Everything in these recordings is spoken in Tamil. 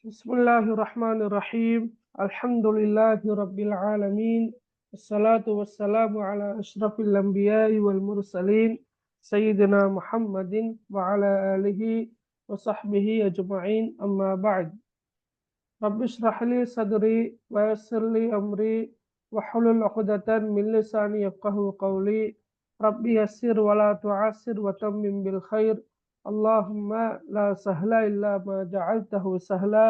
بسم الله الرحمن الرحيم. الحمد لله رب العالمين. الصلاة والسلام على أشرف الأنبياء والمرسلين سيدنا محمد وعلى آله وصحبه أجمعين. أما بعد، رب اشرح لي صدري ويسر لي أمري واحلل عقدة من لساني يفقهوا قولي. رب يسر ولا تعسر وتمم بالخير. اللهم لا سهل إلا ما جعلته سهلا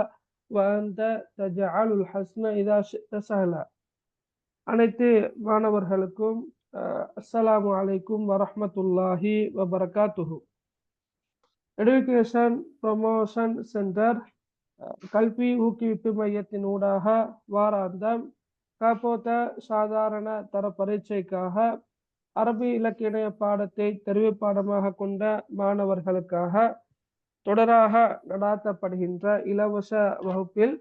وأنت تجعل الحسن إذا شئت سهلا. அனைத்து மாணவர்களுக்கும் அஸ்ஸலாமு அலைக்கும் வரஹ்மத்துல்லாஹி வபரகாத்துஹு. எடுகேஷன் ப்ரொமோஷன் சென்டர் கல்வி ஊக்குவிப்பு மையத்தின் ஊடாக வாராந்தம் காப்போத்த சாதாரண தர பரீட்சைக்காக அரபி இலக்கிய பாடத்தை தெரிவு பாடமாக கொண்ட மாணவர்களுக்காக தொடராக நடாத்தப்படுகின்ற இலவச வகுப்பில்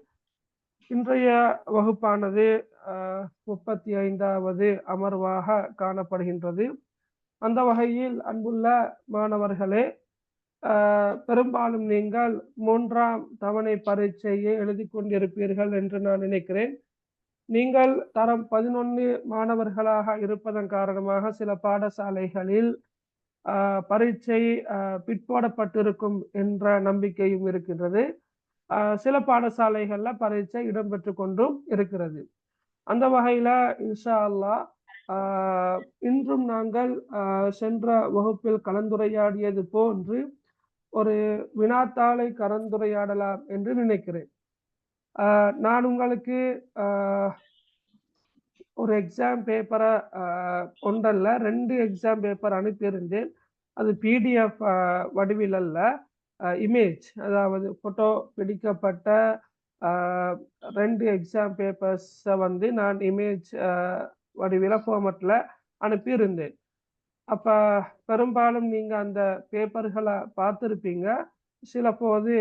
இன்றைய வகுப்பானது 35வது அமர்வாக காணப்படுகின்றது. அந்த வகையில் அன்புள்ள மாணவர்களே, பெரும்பாலும் நீங்கள் 3ஆம் தவணை பரீட்சையை எழுதி கொண்டிருப்பீர்கள் என்று நான் நினைக்கிறேன். நீங்கள் தரம் 11 மாணவர்களாக இருப்பதன் காரணமாக சில பாடசாலைகளில் பரீட்சை பிற்போடப்பட்டிருக்கும் என்ற நம்பிக்கையும் இருக்கின்றது. சில பாடசாலைகள்ல பரீட்சை இடம்பெற்று கொண்டும் இருக்கிறது. அந்த வகையில இன்ஷா அல்லாஹ் இன்றும் நாங்கள் சென்ற வகுப்பில் கலந்துரையாடியது போன்று ஒரு வினாத்தாளை கலந்துரையாடலாம் என்று நினைக்கிறேன். நான் உங்களுக்கு ஒரு எக்ஸாம் பேப்பரை ஒன்றல்ல 2 எக்ஸாம் பேப்பர் அனுப்பியிருந்தேன். அது பிடிஎஃப் வடிவில் அல்ல, இமேஜ், அதாவது போட்டோ பிடிக்கப்பட்ட 2 எக்ஸாம் பேப்பர்ஸை நான் இமேஜ் வடிவில் ஃபார்மட்டில் அனுப்பியிருந்தேன். அப்போ பெரும்பாலும் நீங்கள் அந்த பேப்பர்களை பார்த்துருப்பீங்க, சில போது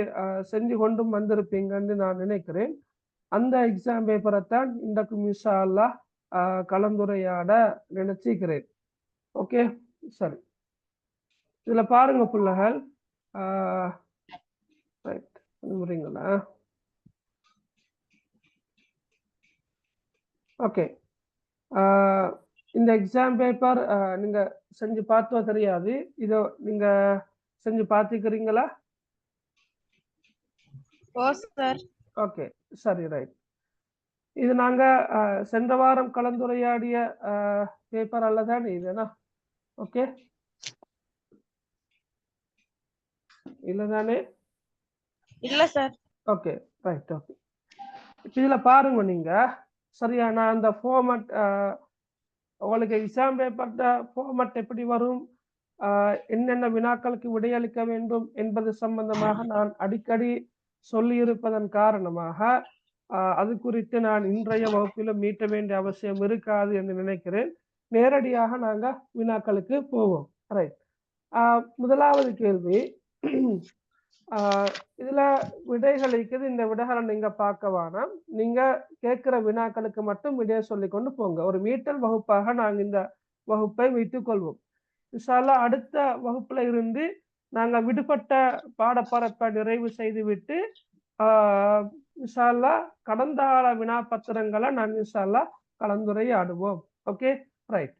செஞ்சு கொண்டும் வந்திருப்பீங்கன்னு நான் நினைக்கிறேன். அந்த எக்ஸாம் பேப்பரை தான் இன்றைக்கு இன்ஷா அல்லாஹ் கலந்துரையாட நினைச்சிக்கிறேன். ஓகே, சரி. இதுல பாருங்க பிள்ளைகள், ரைட், ஓகே. இந்த எக்ஸாம் பேப்பர் நீங்க செஞ்சு பார்த்தா தெரியாது, இதோ நீங்க செஞ்சு பார்த்துக்கிறீங்களா? ஓகே, சரி, ரைட். இது நாங்க சென்ற வாரம் கலந்துரையாடிய பேப்பர் அல்லதானே இதுனா? ஓகே, இல்லதானே? இல்ல சார். Okay, right, okay. இதுல பாருங்க நீங்க, சரியா? நான் அந்த ஃபார்மட், உங்களுக்கு எக்ஸாம் பேப்பர்ட ஃபார்மட் எப்படி வரும், என்னென்ன வினாக்களுக்கு விடையளிக்க வேண்டும் என்பது சம்பந்தமாக நான் அடிக்கடி சொல்லி இருப்பதன் காரணமாக அது குறித்து நான் இன்றைய வகுப்பிலும் மீட்ட வேண்டிய அவசியம் இருக்காது என்று நினைக்கிறேன். நேரடியாக நாங்க வினாக்களுக்கு போவோம். ரைட். முதலாவது கேள்வி, இதுல விடைகள் இருக்குது. இந்த விடைகளை நீங்க பார்க்க வேணாம், நீங்க கேட்கிற வினாக்களுக்கு மட்டும் விடையை சொல்லி கொண்டு போங்க. ஒரு மீட்டல் வகுப்பாக நாங்க இந்த வகுப்பை வைத்துக் கொள்வோம். இன்ஷா அல்லாஹ் அடுத்த வகுப்புல இருந்து நாங்க விடுபட்ட பாடப்பரப்பை நிறைவு செய்துவிட்டு இன்ஷா அல்லாஹ் கடந்த கால வினாபத்திரங்களை நான் இன்ஷா அல்லாஹ் கலந்துரையாடுவோம். Okay, right.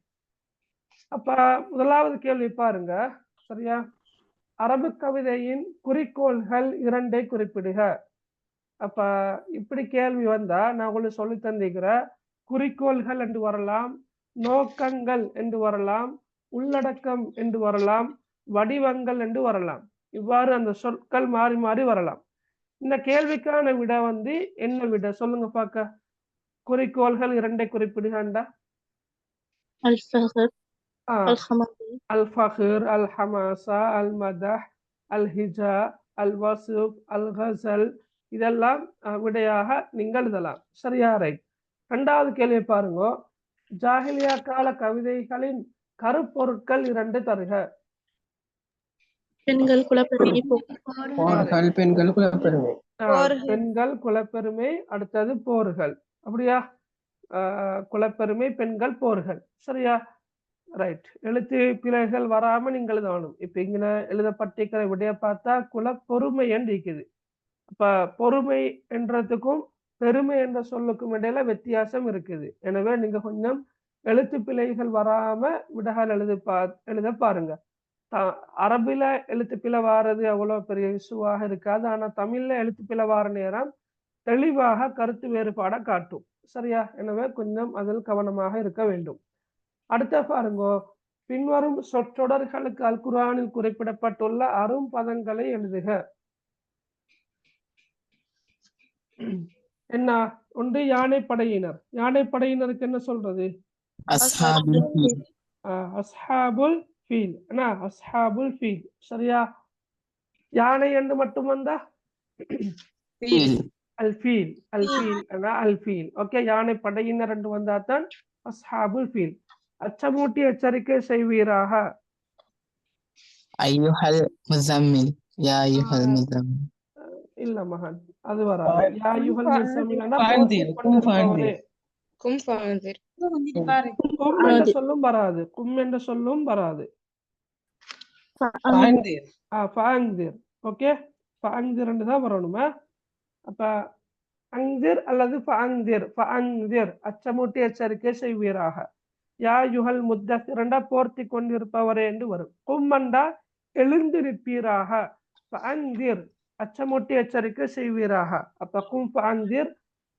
அப்ப முதலாவது கேள்வி பாருங்க, சரியா? அரபு கவிதையின் குறிக்கோள்கள் 2 குறிப்பிடுக. அப்ப இப்படி கேள்வி வந்தா நான் உங்களுக்கு சொல்லி தந்திக்கிற குறிக்கோள்கள் என்று வரலாம், நோக்கங்கள் என்று வரலாம், உள்ளடக்கம் என்று வரலாம், வடிவங்கள் என்று வரலாம். இவ்வாறு அந்த சொற்கள் மாறி மாறி வரலாம். இந்த கேள்விக்கான விட என்ன விட சொல்லுங்க பாக்க? குறிக்கோள்கள் 2 குறிப்பிடுகண்டா? அல் ஃபஹர், அல் ஹமாசா, அல் மதஹ், அல் ஹிஜா, அல் வசுப், அல் கஸல், இதெல்லாம் விடையாக நீங்கள் எழுதலாம். சரியா? ரைட். 2வது கேள்வி பாருங்க, ஜாஹிலியா கால கவிதைகளின் கருப்பொருட்கள் 2 தருக. பெண்கள் குலப்பெருமை, பெண்கள் குலப்பெருமை, அடுத்தது போர்கள். அப்படியா? குலப்பெருமை, பெண்கள், போர்கள். சரியா? ரைட். எழுத்து பிழைகள் வராம நீங்கள் எழுதணும். இப்ப இங்க எழுதப்பட்டிருக்கிற விடைய பார்த்தா குலப்பொறுமை என்று இருக்குது. அப்ப பொறுமை என்றதுக்கும் பெருமை என்ற சொல்லுக்கும் இடையில வித்தியாசம் இருக்குது. எனவே நீங்க கொஞ்சம் எழுத்து பிழைகள் வராம விடகால் எழுத பாருங்க. அரபில எழுத்து பிழை வாரது அவ்வளவு பெரிய இஷ்யூவாக இருக்காது. ஆனா தமிழ்ல எழுத்து பிழை வார நேரம் தெளிவாக கருத்து வேறுபாட காட்டும். சரியா? எனவே கொஞ்சம் அதில் கவனமாக இருக்க வேண்டும். அடுத்த பாருங்க, பின்வரும் சொற்றொடர்களுக்கு அல் குர்ஆனில் குறிப்பிடப்பட்டுள்ள அரும் பதங்களை எழுதுக. என்ன? ஒன்று யானைப்படையினர். யானைப்படையினருக்கு என்ன சொல்றது? அஸ்ஹாபுல் ஃபீல். அஸ்ஹாபுல் ஃபீல். என்ன? அஸ்ஹாபுல் ஃபீல். சரியா? யானை என்று மட்டும் வந்தா ஃபீல். அல் ஃபீல். அல் ஃபீல். அல் ஃபீல். ஓகே, யானைப்படையினர் என்று வந்தாதான் அஸ்ஹாபுல் ஃபீல். அச்சமூட்டி எச்சரிக்கை செய்வீராக. ஐயுஹல் முஸம்மில். யா ஐயுஹல் முஸம்மில். இல்ல மகன், அது வராது. யா அய்யுஹல் முஸம்மில்னா கும் ஃபாந்திர். கும் என்ற சொல்லும் வராது. கும் என்ற சொல்லும் வராது. ஃபஅன்திர். ஓகே, ஃபஅன்திர் தான் வரணுமா? அப்ப அன்திர் அல்லது ஃபஅன்திர். ஃபஅன்திர் அச்சமூட்டி எச்சரிக்கை செய்வீராக. யா யுஹல் முத்தஸிரண்டா போர்த்தி கொண்டிருப்பவரே என்று வரும். கும்மண்டா எழுந்து நிற்பீராக. ஃபஅன்திர் அச்சமூட்டி எச்சரிக்கை செய்வீராக. அப்ப கும் ஃபஅன்திர்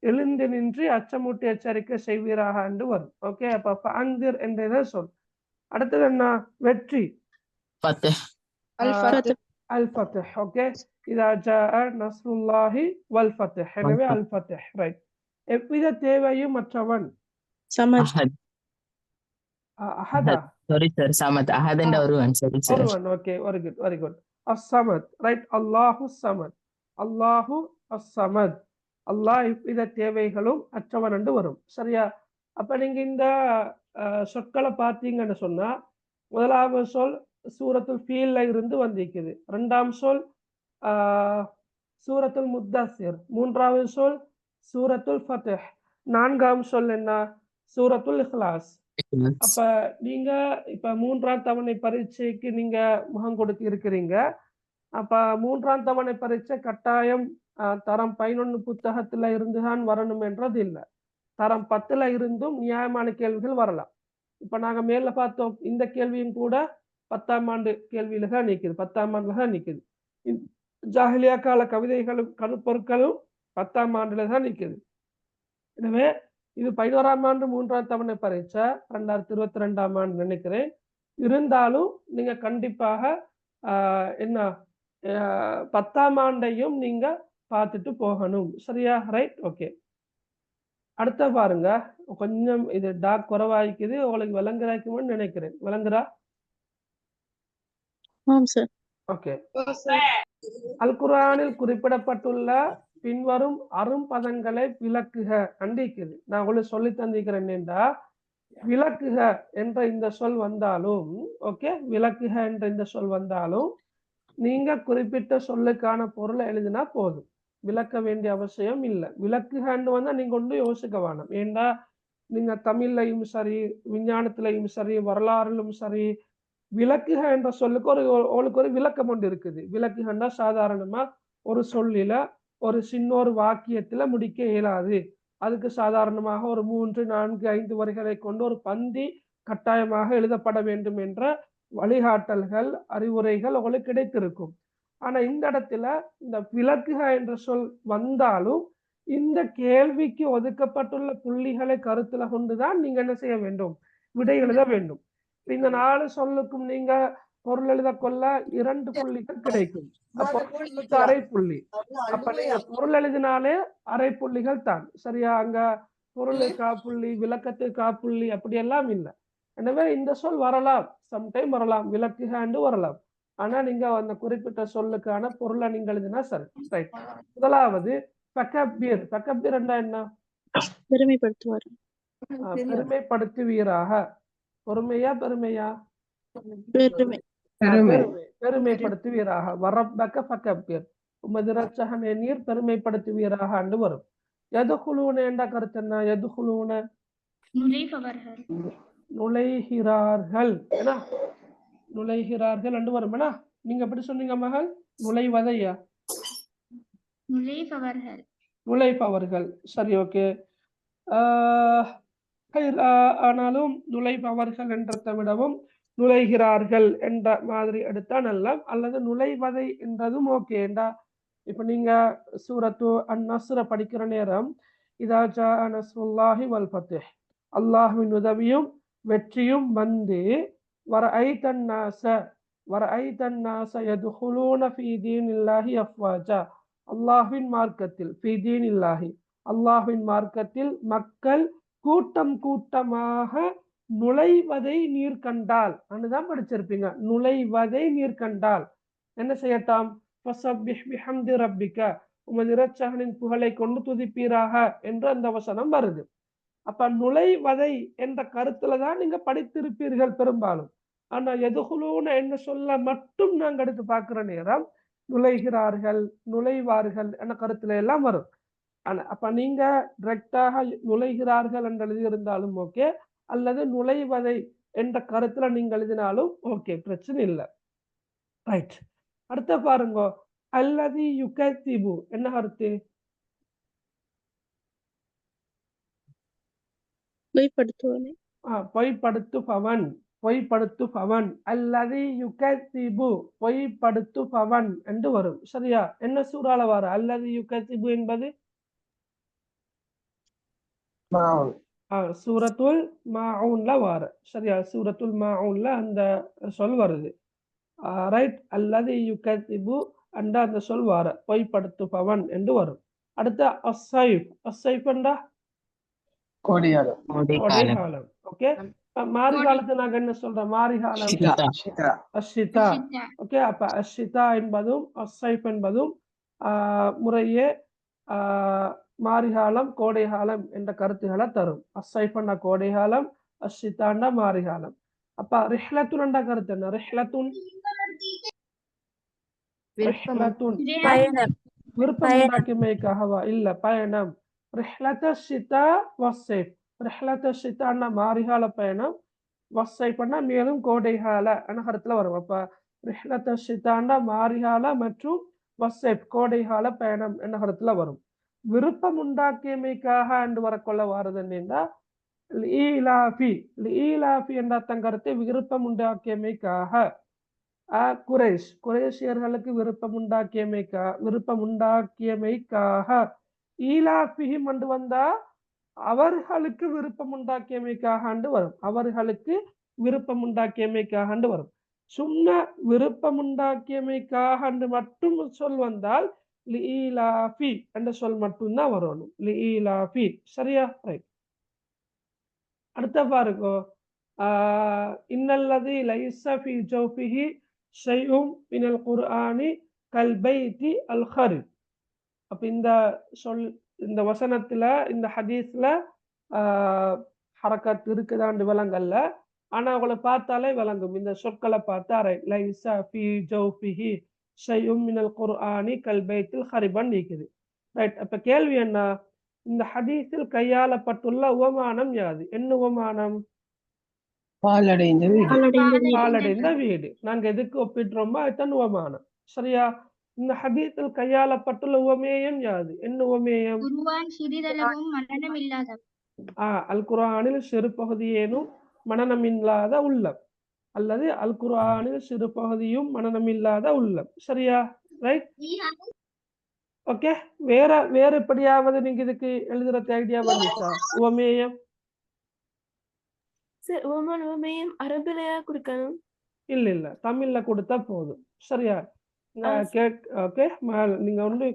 எழுந்து நின்று அச்சமூட்டி எச்சரிக்கை செய்வீராக என்று வரும். ஓகே, அப்ப ஃபஅன்திர் என்றதை சொல். அடுத்தது என்ன? வெற்றி. ஃபத்ஹ். அல் ஃபத்ஹ். ஓகே, இதா ஜாஅ நஸ்ருல்லாஹி வல் ஃபத்ஹ். எனவே அல் ஃபத்ஹ். ரைட். எவ்வித தேவையும் மற்றவன். சமத். அஹத். அஹதா. சாரி சார், சமத். அஹத் என்ற ஒருவன். சரி சார். ஒருவன். Okay, very good, very good. அஸ்-சமத். ரைட். அல்லாஹு சமத். அல்லாஹு அஸ்-சமத். அல்லாஹ் எவ்வித தேவைகளும் அற்றவன் என்று வரும். சரியா? அப்ப நீங்க இந்த சொற்களை பார்த்தீங்கன்னு சொன்னா, முதலாவது சொல் சூரத்துல் ஃபீல்ல இருந்து வந்திருக்குது. இரண்டாம் சொல் சூரத்துல் முத்தஸிர். மூன்றாவது சொல் சூரத்துல் ஃபத்ஹ். நான்காம் சொல் என்ன? சூரத்துல் இக்லாஸ். அப்ப நீங்க இப்ப 3ஆம் தவணை பரீட்சைக்கு நீங்க முகம் கொடுத்து இருக்கிறீங்க. அப்ப 3ஆம் தவணை பரீட்சை கட்டாயம் தரம் 11 புத்தகத்துல இருந்துதான் வரணும் என்றது இல்லை. தரம் 10ல இருந்தும் நியாயமான கேள்விகள் வரலாம். இப்ப நாங்க மேல பார்த்தோம், இந்த கேள்வியும் கூட 10ஆம் ஆண்டு கேள்வியில தான் நிக்குது. 10ஆம் ஆண்டுல தான் நிக்குது. ஜாஹிலியா கால கவிதைகளும் கருப்பொருட்களும் 10ஆம் ஆண்டுல தான் நிக்குது. எனவே இது 11ஆம் ஆண்டு 3ஆம் தவணை பரீட்சை 2022ஆம் ஆண்டு நினைக்கிறேன். இருந்தாலும் நீங்க கண்டிப்பாக என்ன 10ஆம் ஆண்டையும் நீங்க பார்த்துட்டு போகணும். சரியா? ரைட். ஓகே, அடுத்த பாருங்க. கொஞ்சம் இது டாக் குறைவாய்க்குது. உங்களுக்கு விளங்குறாக்கும்னு நினைக்கிறேன். விளங்குறா? ஓகே. அல் குர்ஆனில் குறிப்பிடப்பட்டுள்ள பின்வரும் அரும் பதங்களை விளக்குக கண்டிக்குது. நான் உங்களுக்கு சொல்லி தந்திக்கிறேன் என்றா, விளக்குக என்ற இந்த சொல் வந்தாலும், ஓகே, விளக்குக என்ற இந்த சொல் வந்தாலும் நீங்க குறிப்பிட்ட சொல்லுக்கான பொருளை எழுதினா போதும். விளக்க வேண்டிய அவசியம் இல்லை. விளக்குகன்னு வந்தா நீங்க ஒன்றும் யோசிக்க வேணாம். ஏண்டா நீங்க தமிழ்லையும் சரி, விஞ்ஞானத்திலையும் சரி, வரலாறுலும் சரி, விளக்குக என்ற சொல்லுக்கு உங்களுக்கு ஒரு விளக்கம் ஒன்று இருக்குது. விளக்குகன்னா சாதாரணமா ஒரு சொல்லில ஒரு சின்ன ஒரு வாக்கியத்துல முடிக்க இயலாது. அதுக்கு சாதாரணமாக ஒரு 3, 4, 5 வரிகளை கொண்டு ஒரு பந்தி கட்டாயமாக எழுதப்பட வேண்டும் என்ற வழிகாட்டல்கள், அறிவுரைகள் உங்களுக்கு கிடைத்திருக்கும். ஆனா இந்த இடத்துல இந்த விளக்குக என்ற சொல் வந்தாலும் இந்த கேள்விக்கு ஒதுக்கப்பட்டுள்ள புள்ளிகளை கருத்துல கொண்டுதான் நீங்க என்ன செய்ய வேண்டும்? விடை எழுத வேண்டும். இந்த 4 சொல்லுக்கும் நீங்க பொருள் எழுத கொள்ள 2 புள்ளிகள் கிடைக்கும். அப்போ அரை புள்ளி. அப்ப நீங்க பொருள் எழுதினாலே அரை புள்ளிகள் தான். சரியா? அங்க பொருளுக்கு காப்புள்ளி, விளக்கத்துக்கு காப்புள்ளி அப்படியெல்லாம் இல்லை. எனவே இந்த சொல் வரலாம், சம்டைம் வரலாம், விளக்குகாண்டு வரலாம். ஆனா நீங்க அந்த குறிப்பிட்ட சொல்லுக்கான பொருளை நீங்க எழுதினா சரி. ரைட். முதலாவது ஃபகப்பீர். ஃபகப்பீர் என்றா என்ன? பெருமைப்படுத்துவார். பெருமைப்படுத்துவீராக. பொறுமையா பெருமையா? பெருமை. பெருமைப்படுத்துவீராக. வரப்பக்க ஃபகப்பீர். உமது இரட்சகனே நீர் பெருமைப்படுத்துவீராக என்று வரும். யதுகுலூன என்ற கருத்து என்ன? யதுகுலூன நுழைகிறார்கள். என்ன? நுழைகிறார்கள் என்று வரும். நீங்க எப்படி சொன்னீங்க மகள்? நுழைவதையா? நுழைபவர்கள். நுழைபவர்கள். சரி, ஓகே. ஆனாலும் நுழைபவர்கள் என்றதை விடவும் நுழைகிறார்கள் என்ற மாதிரி எடுத்தா நல்லா, அல்லது நுழைவதை என்றதும் ஓகேண்டா. இப்ப நீங்க சூரத்து அன்-நஸ்ர படிக்கிற நேரம் இதா ஜா நஸ்ருல்லாஹி வல் ஃபத்ஹ், அல்லாஹ்வின் உதவியும் வெற்றியும் வந்து வரஐதன் நாஸ யதுகுலூன ஃபீ தீனில்லாஹி அஃப்வாஜா, அல்லாஹ்வின் மார்க்கத்தில், ஃபீ தீனில்லாஹி அல்லாஹ்வின் மார்க்கத்தில் மக்கள் கூட்டம் கூட்டமாக நுழைவதை நீர் கண்டால், அன்னுதான் படிச்சிருப்பீங்க. நுழைவதை நீர் கண்டால் என்ன செய்யட்டாம்? ஃபஸப்பிஹ் பிஹம்தி ரப்பிக, உமது இரட்சகனின் புகழை கொண்டு துதிப்பீராக என்று அந்த வசனம் வருது. அப்ப நுழைவதை என்ற கருத்துல தான் நீங்க படித்திருப்பீர்கள் பெரும்பாலும். ஆனா எதுகுலூன என்ன சொல்ல மட்டும் நாங்க எடுத்து பார்க்கிற நேரம் நுழைகிறார்கள், நுழைவார்கள் என்ற கருத்துல எல்லாம் வரும். அப்ப நீங்க டிரெக்டாக நுழைகிறார்கள் என்று எழுதியிருந்தாலும் ஓகே, அல்லது நுழைவதை என்ற கருத்துல நீங்க எழுதினாலும் ஓகே, பிரச்சனை இல்லை. ரைட், அடுத்த பாருங்க. அல்லதி யுகதிபு என்ன கருத்து? பொய்ப்படுத்துவனை. பொய்ப்படுத்துபவன், பொய்ப்படுத்துபவன். அல்லதி யுகதிபு பொய்ப்படுத்துபவன் என்று வரும். சரியா? என்ன சூறால வர அல்லதி யுகதிபு என்பது? சூரத்துல் மாஊன்ல வார. சரியா? சூரத்துல் மாஊன்ல அந்த சொல் வருது. ரைட், அல்லதி யுகதிபு என்ற அந்த சொல் வார, பொய்ப்படுத்துபவன் என்று வரும். அடுத்த அஸ்ஸைஃப். அஸ்ஸைஃப் என்றா கோடைகாலம். கோடைகாலம். ஓகே, மாரி காலத்தை நாங்க என்ன சொல்றோம்? மாரிகாலம், அஷ்ஷிதா. ஓகே, அப்ப அஷ்ஷிதா என்பதும் அஸ்ஸைஃப் என்பதும் முறையே மாரிகாலம், கோடைகாலம் என்ற கருத்துக்களை தரும். அஸ்ஸைஃபன்னா கோடைகாலம், அஷ்ஷிதான்னா மாரிகாலம். அப்ப ரிஹ்லத்துன் என்ற கருத்து என்ன? ரிஹ்லத்துன் விருப்பம் உண்டாக்கியமைக்காகவா? இல்ல, பயணம். ரிஹ்லத ஷிதா வஸ்ஸைஃப். ரிஹ்லத ஷிதான்னா மாரிகால பயணம், வஸ்ஸைஃப்னா மேலும் கோடைகால என்ற கருத்துல வரும். அப்ப ரிஹ்லத ஷிதான்னா மாரிகால மற்றும் வஸ்ஸைஃப் கோடைகால பயணம் என்ற கருத்துல வரும். விருப்பம் உண்டாக்கியமைக்காக என்று வரக்கொள்ள வாரது என்னன்னா லீலாஃபி. லீலாஃபி என்ற தங்கருத்தை விருப்பம் உண்டாக்கியமைக்காக. குறைஷியர்களுக்கு விருப்பம் உண்டாக்கியமைக்காக. ஈலாஃபிஹிம் என்று வந்தா அவர்களுக்கு விருப்பம் உண்டாக்கியமைக்காக வரும். அவர்களுக்கு விருப்பம் உண்டாக்கியமைக்காக வரும். சும்மா விருப்பம் உண்டாக்கியமைக்காக மட்டும் சொல் வந்தால் லீலாஃபி என்ற சொல் மட்டும்தான் வரணும். லீலாஃபி. சரியா? ரைட். அடுத்த பாருங்க. இன்னல்லதி லைஸ ஃபீ ஜௌஃபிஹி ஷைஉம் மினல் குர்ஆனி கல் பைத்தி அல் ஹரிப். அப்ப இந்த சொல், இந்த வசனத்துல, இந்த ஹதீஸ்ல ஹரக்கத் இருக்குதாண்டு விளங்கல்ல, ஆனா அவங்களை பார்த்தாலே விளங்கும். இந்த சொற்களை பார்த்தா லைஸ ஃபீ ஜௌஃபிஹி ஷைஉம் மினல் குர்ஆனி கல் பைத்தில் ஹரிபன் இருக்குது. ரைட். அப்ப கேள்வி என்ன? இந்த ஹதீஸில் கையாளப்பட்டுள்ள உவமானம் யாது? என்ன உவமானம்? பாலடைந்த வீடு. நாங்க எதுக்கு ஒப்பிடுறோமோ அதுதான் உவமானம். சரியா? இந்த ஹதீஸில் கையாளப்பட்டுள்ள உவமேயம் யாது? என்ன உவமேயம்? அல் குர்ஆனில் சிறு பகுதியேனும் மனநமில்லாத உள்ளம், அல்லது அல் குர்ஆனில் சிறு பகுதியும் மனநமில்லாத உள்ளம். சரியா? ரைட். ஓகே, வேற எப்படியாவது நீங்க இதுக்கு எழுதுறது ஐடியா வந்துச்சா? உவமேயம் அரபிலையா கொடுக்கணும்? இல்ல, தமிழ்ல கொடுத்தா போதும். சரியா? ஓகே, நீங்க ஒன்று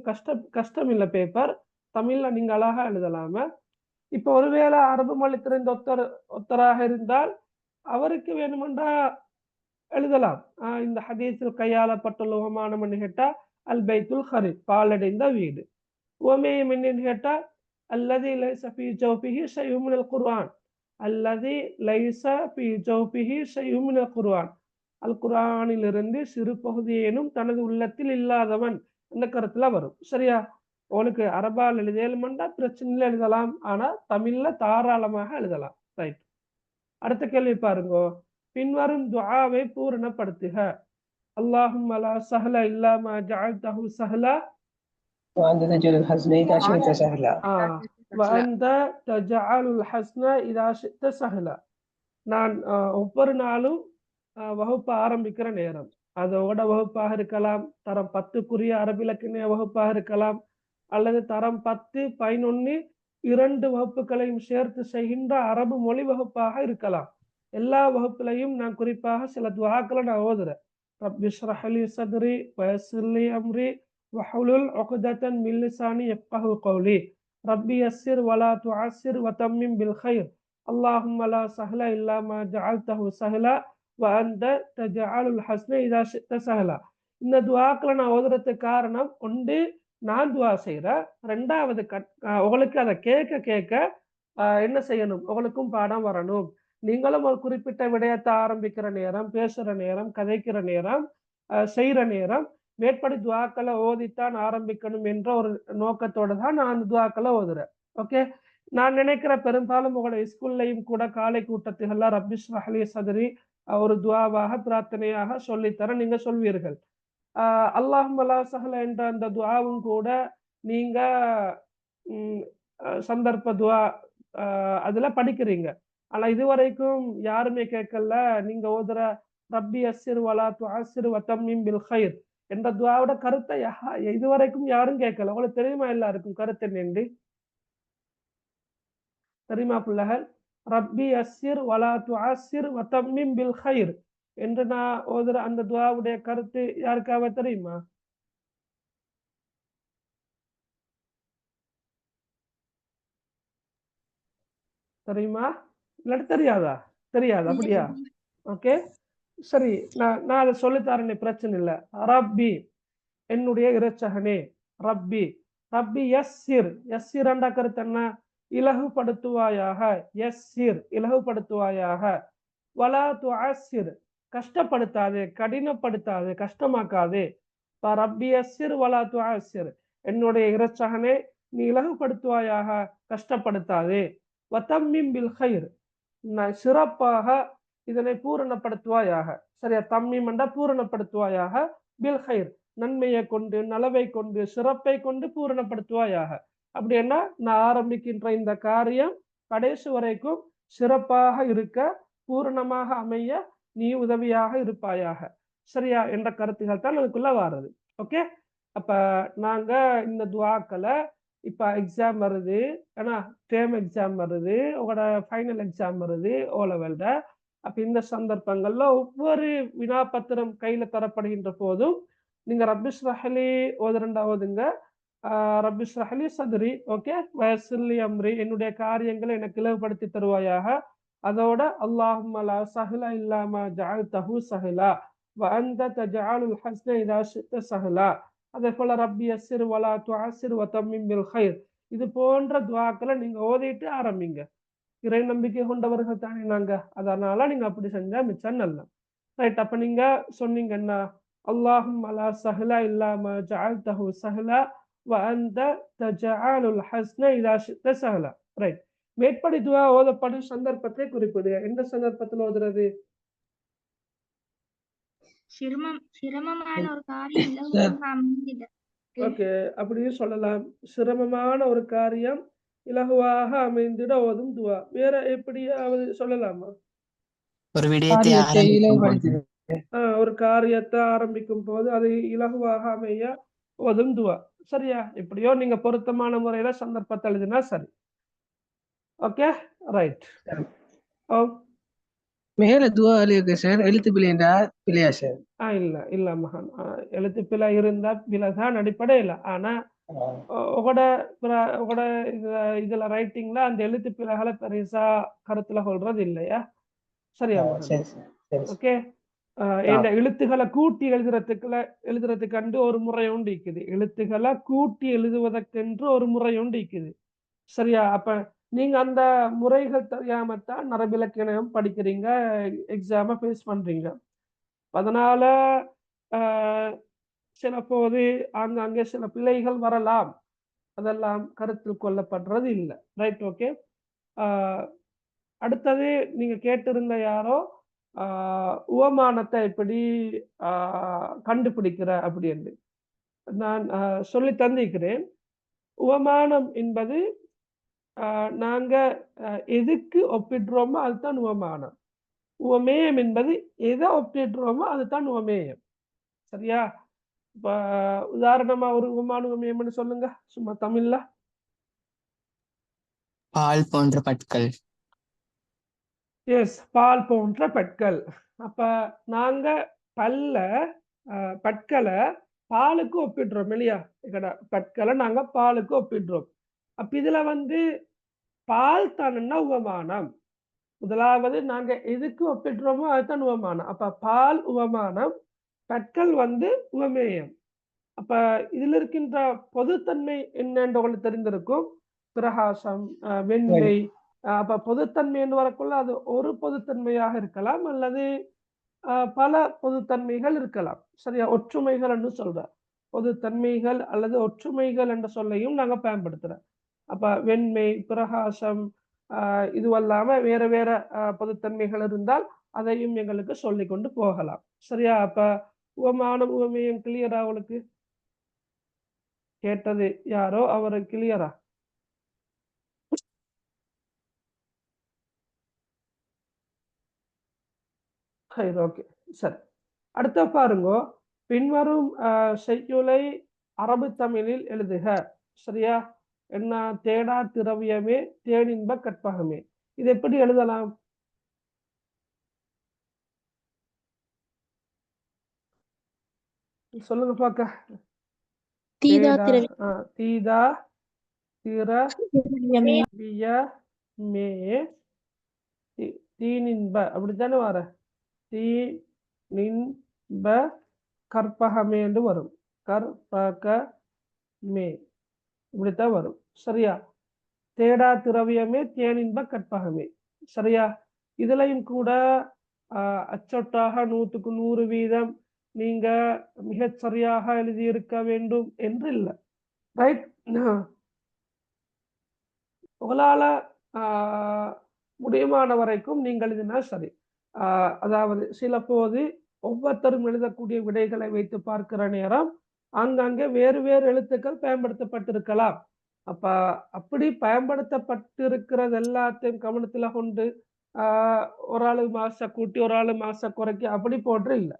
கஷ்டம் இல்ல. பேப்பர் தமிழ்ல நீங்க அழகா எழுதலாம. இப்ப ஒருவேளை அரபு மொழி தெரிந்த ஒத்தராக இருந்தால் அவருக்கு வேணுமென்றா எழுதலாம். இந்த ஹதீஸில் கையாளப்பட்டுள்ள உவமானம் என்று கேட்டா அல் பைத்துல் ஹரிப், பாலடைந்த வீடு. உவமேயம் என்னன்னு கேட்டா அல்லதி லைஸ ஃபீ ஜௌஃபிஹி ஷைஉம் மினல் குர்ஆன். அல்லதி லைஸ ஃபீ ஜௌஃபிஹி ஷைஉம் மினல் குர்ஆன். அல் குர்ஆனிலிருந்து சிறு பகுதியேனும் தனது உள்ளத்தில் இல்லாதவன் என்ற கருத்துல வரும். சரியா? உனக்கு அரபால் எழுதலுமெண்டா பிரச்சனையில எழுதலாம், ஆனா தமிழ்ல தாராளமாக எழுதலாம். ரைட். அடுத்த கேள்வி பாருங்க. பின்வரும் துஆவை பூரணப்படுத்துக. அல்லாஹும்ம லா சஹல இல்லா மா ஜஅல்தஹு சஹலா وأنت تجعل الحزن إذا شئت سهلا. وأنت تجعل الحسن إذا شئت سهلا. நான் ஒவ்வொரு நாளும் வகுப்பு ஆரம்பிக்கிற நேரம் அதோட வகுப்பாக இருக்கலாம், தரம் 10க்குரிய அரபிலக்கிய வகுப்பாக இருக்கலாம், அல்லது தரம் 10, 11, 2 வகுப்புகளையும் சேர்த்து செய்கின்ற அரபு மொழி வகுப்பாக இருக்கலாம். எல்லா வகுப்புலையும் நான் குறிப்பாக சில துஆக்களை நான் ஓதுறேன். ரப்பி ஷ்ரஹ் லி சத்ரி வயஸ்ஸிர் லி அம்ரி வஹ்லுல் உக்தத்தன் மின் லிசானி யஃப்கஹு கௌலி ரப்பி யஸ்ஸிர் வலா துஅஸ்ஸிர் வதம்மிம் பில் கைர் அல்லாஹும்ம லா சஹ்ல இல்லா மா ஜஅல்தஹு சஹ்லா வ அன்த தஜஅலுல் ஹஸ்ன இதா ஷி'த சஹ்லா. இந்த துஆக்களை நான் ஓதுறதுக்கு காரணம், ஒன்று நான் துஆ செய்கிறேன், ரெண்டாவது உங்களுக்கு அதை கேட்க கேட்க என்ன செய்யணும், உங்களுக்கும் பாடம் வரணும். நீங்களும் ஒரு குறிப்பிட்ட விடயத்தை ஆரம்பிக்கிற நேரம், பேசுற நேரம், கதைக்கிற நேரம், செய்யற நேரம் மேற்படி துஆக்களை ஓதித்தான் ஆரம்பிக்கணும் என்ற ஒரு நோக்கத்தோடு தான் நான் அந்த துஆக்களை ஓதுறேன். ஓகே, நான் நினைக்கிற பெரும்பாலும் உங்களோட ஸ்கூல்லையும் கூட காலை கூட்டத்துகள்ல ரப்பி ஷ்ரஹ் லி சத்ரி ஒரு துஆவாக பிரார்த்தனையாக சொல்லித்தர நீங்க சொல்வீர்கள். அல்லாஹும்ம லா சஹ்ல என்ற அந்த துஆவும் கூட நீங்க சந்தர்ப்ப துஆ அதுல படிக்கிறீங்க. ஆனா இதுவரைக்கும் யாருமே கேட்கல நீங்க ஓதுற ரப்பி யஸ்ஸிர் வலா துஅஸ்ஸிர் வதம்மிம் பில் கைர் என்ற துஆவோட கருத்தை இதுவரைக்கும் யாரும் கேட்கல. உங்களுக்கு தெரியுமா எல்லாருக்கும் கருத்து என்னன்னு? தெரியுமா பிள்ளைகள்? ரப்பி யஸ்ஸிர் வலா துஅஸ்ஸிர் வதம்மிம் பில் கைர் என்று நான் ஓதுற அந்த துஆவுடைய கருத்து யாருக்காவது தெரியுமா? தெரியுமா? இல்லாட்டி தெரியாதா? தெரியாது, அப்படியா? ஓகே, சரி, நான் அதை சொல்லித்தரேன், பிரச்சனை இல்லை. ரப்பி என்னுடைய இரட்சகனே, ரப்பி ரப்பி யஸ்ஸிர் யஸ்ஸிர் என்ற கருத்து என்ன? இலகுபடுத்துவாயாக, யஸ்ஸிர் இலகுபடுத்துவாயாக, வலா துஅஸ்ஸிர் கஷ்டப்படுத்தாதே, கடினப்படுத்தாதே, கஷ்டமாக்காதே. ரப்பி யஸ்ஸிர் வலா துஅஸ்ஸிர் என்னுடைய இரட்சகனே நீ இலகுபடுத்துவாயாக, கஷ்டப்படுத்தாதே. வதம்மிம் பில் கைர் சிறப்பாக இதனை பூரணப்படுத்துவாயாக. சரியா? தம்மீம் என்ற பூரணப்படுத்துவாயாக, பில் கைர் நன்மையை கொண்டு, நலவை கொண்டு, சிறப்பை கொண்டு பூரணப்படுத்துவாயாக. அப்படின்னா நான் ஆரம்பிக்கின்ற இந்த காரியம் கடைசி வரைக்கும் சிறப்பாக இருக்க, பூரணமாக அமைய நீ உதவியாக இருப்பாயாக. சரியா? என்ற கருத்துக்கள் தான் அதுக்குள்ள வாருது. ஓகே, அப்ப நாங்க இந்த துஆக்களை இப்ப எக்ஸாம் வருது, ஏன்னா டேர்ம் எக்ஸாம் வருது, உங்களோட ஃபைனல் எக்ஸாம் வருது ஓ லெவல்ல. அப்ப இந்த சந்தர்ப்பங்கள்ல ஒவ்வொரு வினாபத்திரம் கையில தரப்படுகின்ற போதும் நீங்க ரப்பி ஷ்ரஹ் லி ஓதுங்க, ரப்பி ஷ்ரஹ் லி சத்ரி, ஓகே, வயஸ்ஸிர் லி அம்ரி என்னுடைய காரியங்களை எனக்கு இலகுபடுத்தி தருவாயாக. அதோட அல்லாஹும்ம லா சஹ்ல இல்லா மா ஜஅல்தஹு சஹ்லா வ அன்த தஜஅலுல் ஹஸ்ன இதா ஷி'த சஹ்லா. அதே போல ரப்பி யஸ்ஸிர் வலா துஅஸ்ஸிர் வதம்மிம் பில் கைர். இது போன்ற துஆக்களை நீங்க ஓதிட்டு ஆரம்பிங்க. இறை நம்பிக்கை கொண்டவர்கள் தானே நாங்க, அதனால நீங்க அப்படி செஞ்சா மிச்சம் நல்லா. ரைட், அப்ப நீங்க சொன்னீங்க என்ன? அல்லாஹும்ம லா சஹ்ல இல்லா மா ஜஅல்தஹு சஹ்லா வ அன்த தஜஅலுல் ஹஸ்ன இதா ஷி'த சஹ்லா. ரைட், மேற்படி துஆ ஓதப்படும் சந்தர்ப்பத்தை குறிப்பிடு. எந்த சந்தர்ப்பத்தில் ஓதுறது? சிரமமான ஒரு காரியம் இலகுவாக அமைந்திட. ஓகே, அப்படியும் சொல்லலாம். சிரமமான ஒரு காரியம் இலகுவாக அமைந்திட ஓதும் துஆ. வேற எப்படியாவது சொல்லலாமா? ஒரு விடயத்தை காரியத்தை இலகுபடுத்தி ஒரு காரியத்தை ஆரம்பிக்கும் போது அது இலகுவாக அமைய ஓதும் துஆ. சரியா? இப்படியோ நீங்க பொருத்தமான முறையில சந்தர்ப்பத்தை எழுதினா சரி. Okay, right. மேல துஆ இருக்கு சார், எழுத்து பிழை என்றால் பிழையா சார்? இல்ல மகான், எழுத்து பிழை இருந்தா பிழைதான் அடிப்படையில். ஆனா உங்களோட இதுல ரைட்டிங்ல அந்த எழுத்து பிழைகளை பெருசா கருத்துல கொள்றது இல்லையா? சரியா மகான்? ஓகே, இந்த எழுத்துக்களை கூட்டி எழுதுறதுக்கு ஒரு முறை உண்டு இருக்குது. எழுத்துக்களை கூட்டி எழுதுவதற்கென்று ஒரு முறை உண்டு இருக்குது. சரியா? அப்ப நீங்க அந்த முறைகள் தெரியாமத்தான் நரபிலக்கணம் படிக்கிறீங்க, எக்ஸாம ஃபேஸ் பண்றீங்க. அதனால சில போது அங்கே சில பிழைகள் வரலாம், அதெல்லாம் கருத்தில் கொள்ளப்படுறது இல்லை. Right, okay. அடுத்தது நீங்க கேட்டிருந்த யாரோ உவமானத்தை எப்படி கண்டுபிடிக்கிற அப்படின்னு நான் சொல்லி தந்திருக்கிறேன். உவமானம் என்பது நாங்க எதுக்கு ஒப்பிடுறோமோ அதுதான் உவமானம். உவமேயம் என்பது எதை ஒப்பிடுறோமோ அதுதான் உவமேயம். சரியா? இப்ப உதாரணமா ஒரு உவமான உவமேயம்னு சொல்லுங்க சும்மா தமிழ்ல. பால் போன்ற பற்கள். எஸ், பால் போன்ற பற்கள். அப்ப நாங்க பல்ல பற்களை பாலுக்கு ஒப்பிடுறோம் இல்லையா? பற்களை நாங்க பாலுக்கு ஒப்பிடுறோம். அப்ப இதுல பால் தானன்னா உவமானம். முதலாவது நாங்க எதுக்கு ஒப்பிடுறோமோ அதுதான் உவமானம். அப்ப பால் உவமானம், பற்கள் உவமேயம். அப்ப இதுல இருக்கின்ற பொதுத்தன்மை என்னன்னு உங்களுக்கு தெரிந்திருக்கும். பிரகாசம், வெண்மை. அப்ப பொதுத்தன்மை என்று வரக்குள்ள அது ஒரு பொதுத்தன்மையாக இருக்கலாம் அல்லது பல பொதுத்தன்மைகள் இருக்கலாம். சரியா? ஒற்றுமைகள் என்று சொல்ற பொதுத்தன்மைகள் அல்லது ஒற்றுமைகள் என்ற சொல்லையும் நாங்க பயன்படுத்துறோம். அப்ப வெண்மை, பிரகாசம், இதுவல்லாம வேற வேற பொதுத்தன்மைகள் இருந்தால் அதையும் எங்களுக்கு சொல்லிக் கொண்டு போகலாம். சரியா? அப்ப உவமானம் உவமேயம் கிளியரா? அவளுக்கு கேட்டது யாரோ அவரு கிளியரா? ஓகே, சரி. அடுத்த பாருங்க, பின்வரும் செய்யுளை அரபு தமிழில் எழுதுக. சரியா? என்ன? தேடா திரவியமே தேனின்ப கற்பகமே. இது எப்படி எழுதலாம்? சொல்லுங்க பாக்க. தீதா தேடா, தீதா திரவியமே. மே தீனின்ப, அப்படித்தானே வர? தீனின்ப கற்பகமே என்று வரும். கற்பகமே இப்படித்தான் வரும். சரியா? தேடா திரவியமே தேனின்ப கற்பகமே. சரியா? இதுலயும் கூட அச்சொட்டாக 100க்கு 100% நீங்க மிகச் சரியாக எழுதியிருக்க வேண்டும் என்று இல்லை. ரைட்? உங்களால முடியுமான வரைக்கும் நீங்கள் எழுதினா சரி. அதாவது சில போது ஒவ்வொருத்தரும் எழுதக்கூடிய விடைகளை வைத்து பார்க்கிற நேரம் ஆங்காங்கே வேறு வேறு எழுத்துக்கள் பயன்படுத்தப்பட்டிருக்கலாம். அப்ப அப்படி பயன்படுத்தப்பட்டிருக்கிறது எல்லாத்தையும் கவனத்துல கொண்டு ஒரு ஆளு மாச கூட்டி ஒரு ஆளு மாச குறைக்க அப்படி போன்று இல்லை.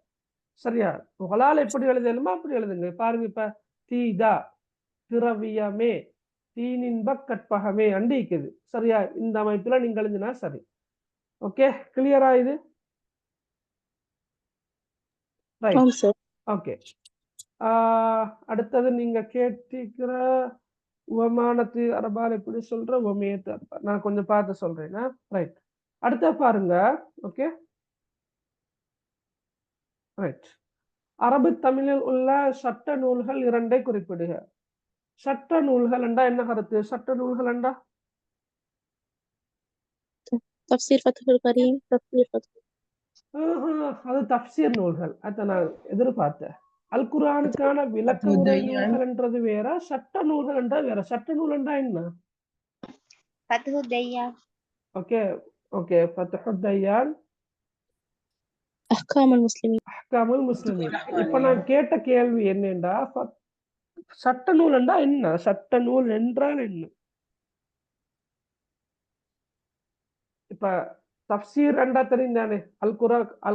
சரியா? உங்களால் எப்படி எழுதணுமோ அப்படி எழுதுங்க. பாருங்க, இப்ப தீதா திரவியமே தீனின்ப கற்பகமே அண்டிக்குது. சரியா? இந்த அமைப்புல நீங்க எழுதினா சரி. ஓகே, கிளியரா இது? ரைட். ஓகே. அடுத்தது நீங்க கேட்டிருக்கிற உவமானத்து அரபால் எப்படி சொல்ற, உவமேயத்து அரபா நான் கொஞ்சம் பார்த்து சொல்றேன். ரைட். அடுத்த பாருங்க. Okay, right. அரபு தமிழில் உள்ள சட்ட நூல்கள் 2 குறிப்பிடுக. சட்ட நூல்கள் என்றா என்ன கருத்து? சட்ட நூல்கள் என்றா தஃப்சீர் ஃபத்ஹுல் கரீம், தஃப்சீர் ஃபத்ஹுல். அது தஃப்சீர் நூல்கள். அத நான் எதிர்பார்த்தேன். அல் குர்ஆனுக்கான விளக்க உரை நூல்கள் என்றது வேற, சட்ட நூல்கள் என்ற வேற. சட்ட நூல் என்றா என்ன? ஃபத்ஹு தையான். Okay, okay. ஃபத்ஹு தையான், அஹ்காமுல் முஸ்லிமீன். அஹ்காமுல் முஸ்லிமீன். இப்ப நான் கேட்ட கேள்வி என்னண்டா, சட்ட நூல் என்றா என்ன? சட்ட நூல் என்றால் என்ன? இப்ப தஃப்சீர் என்றா தெரிந்தானே? அல்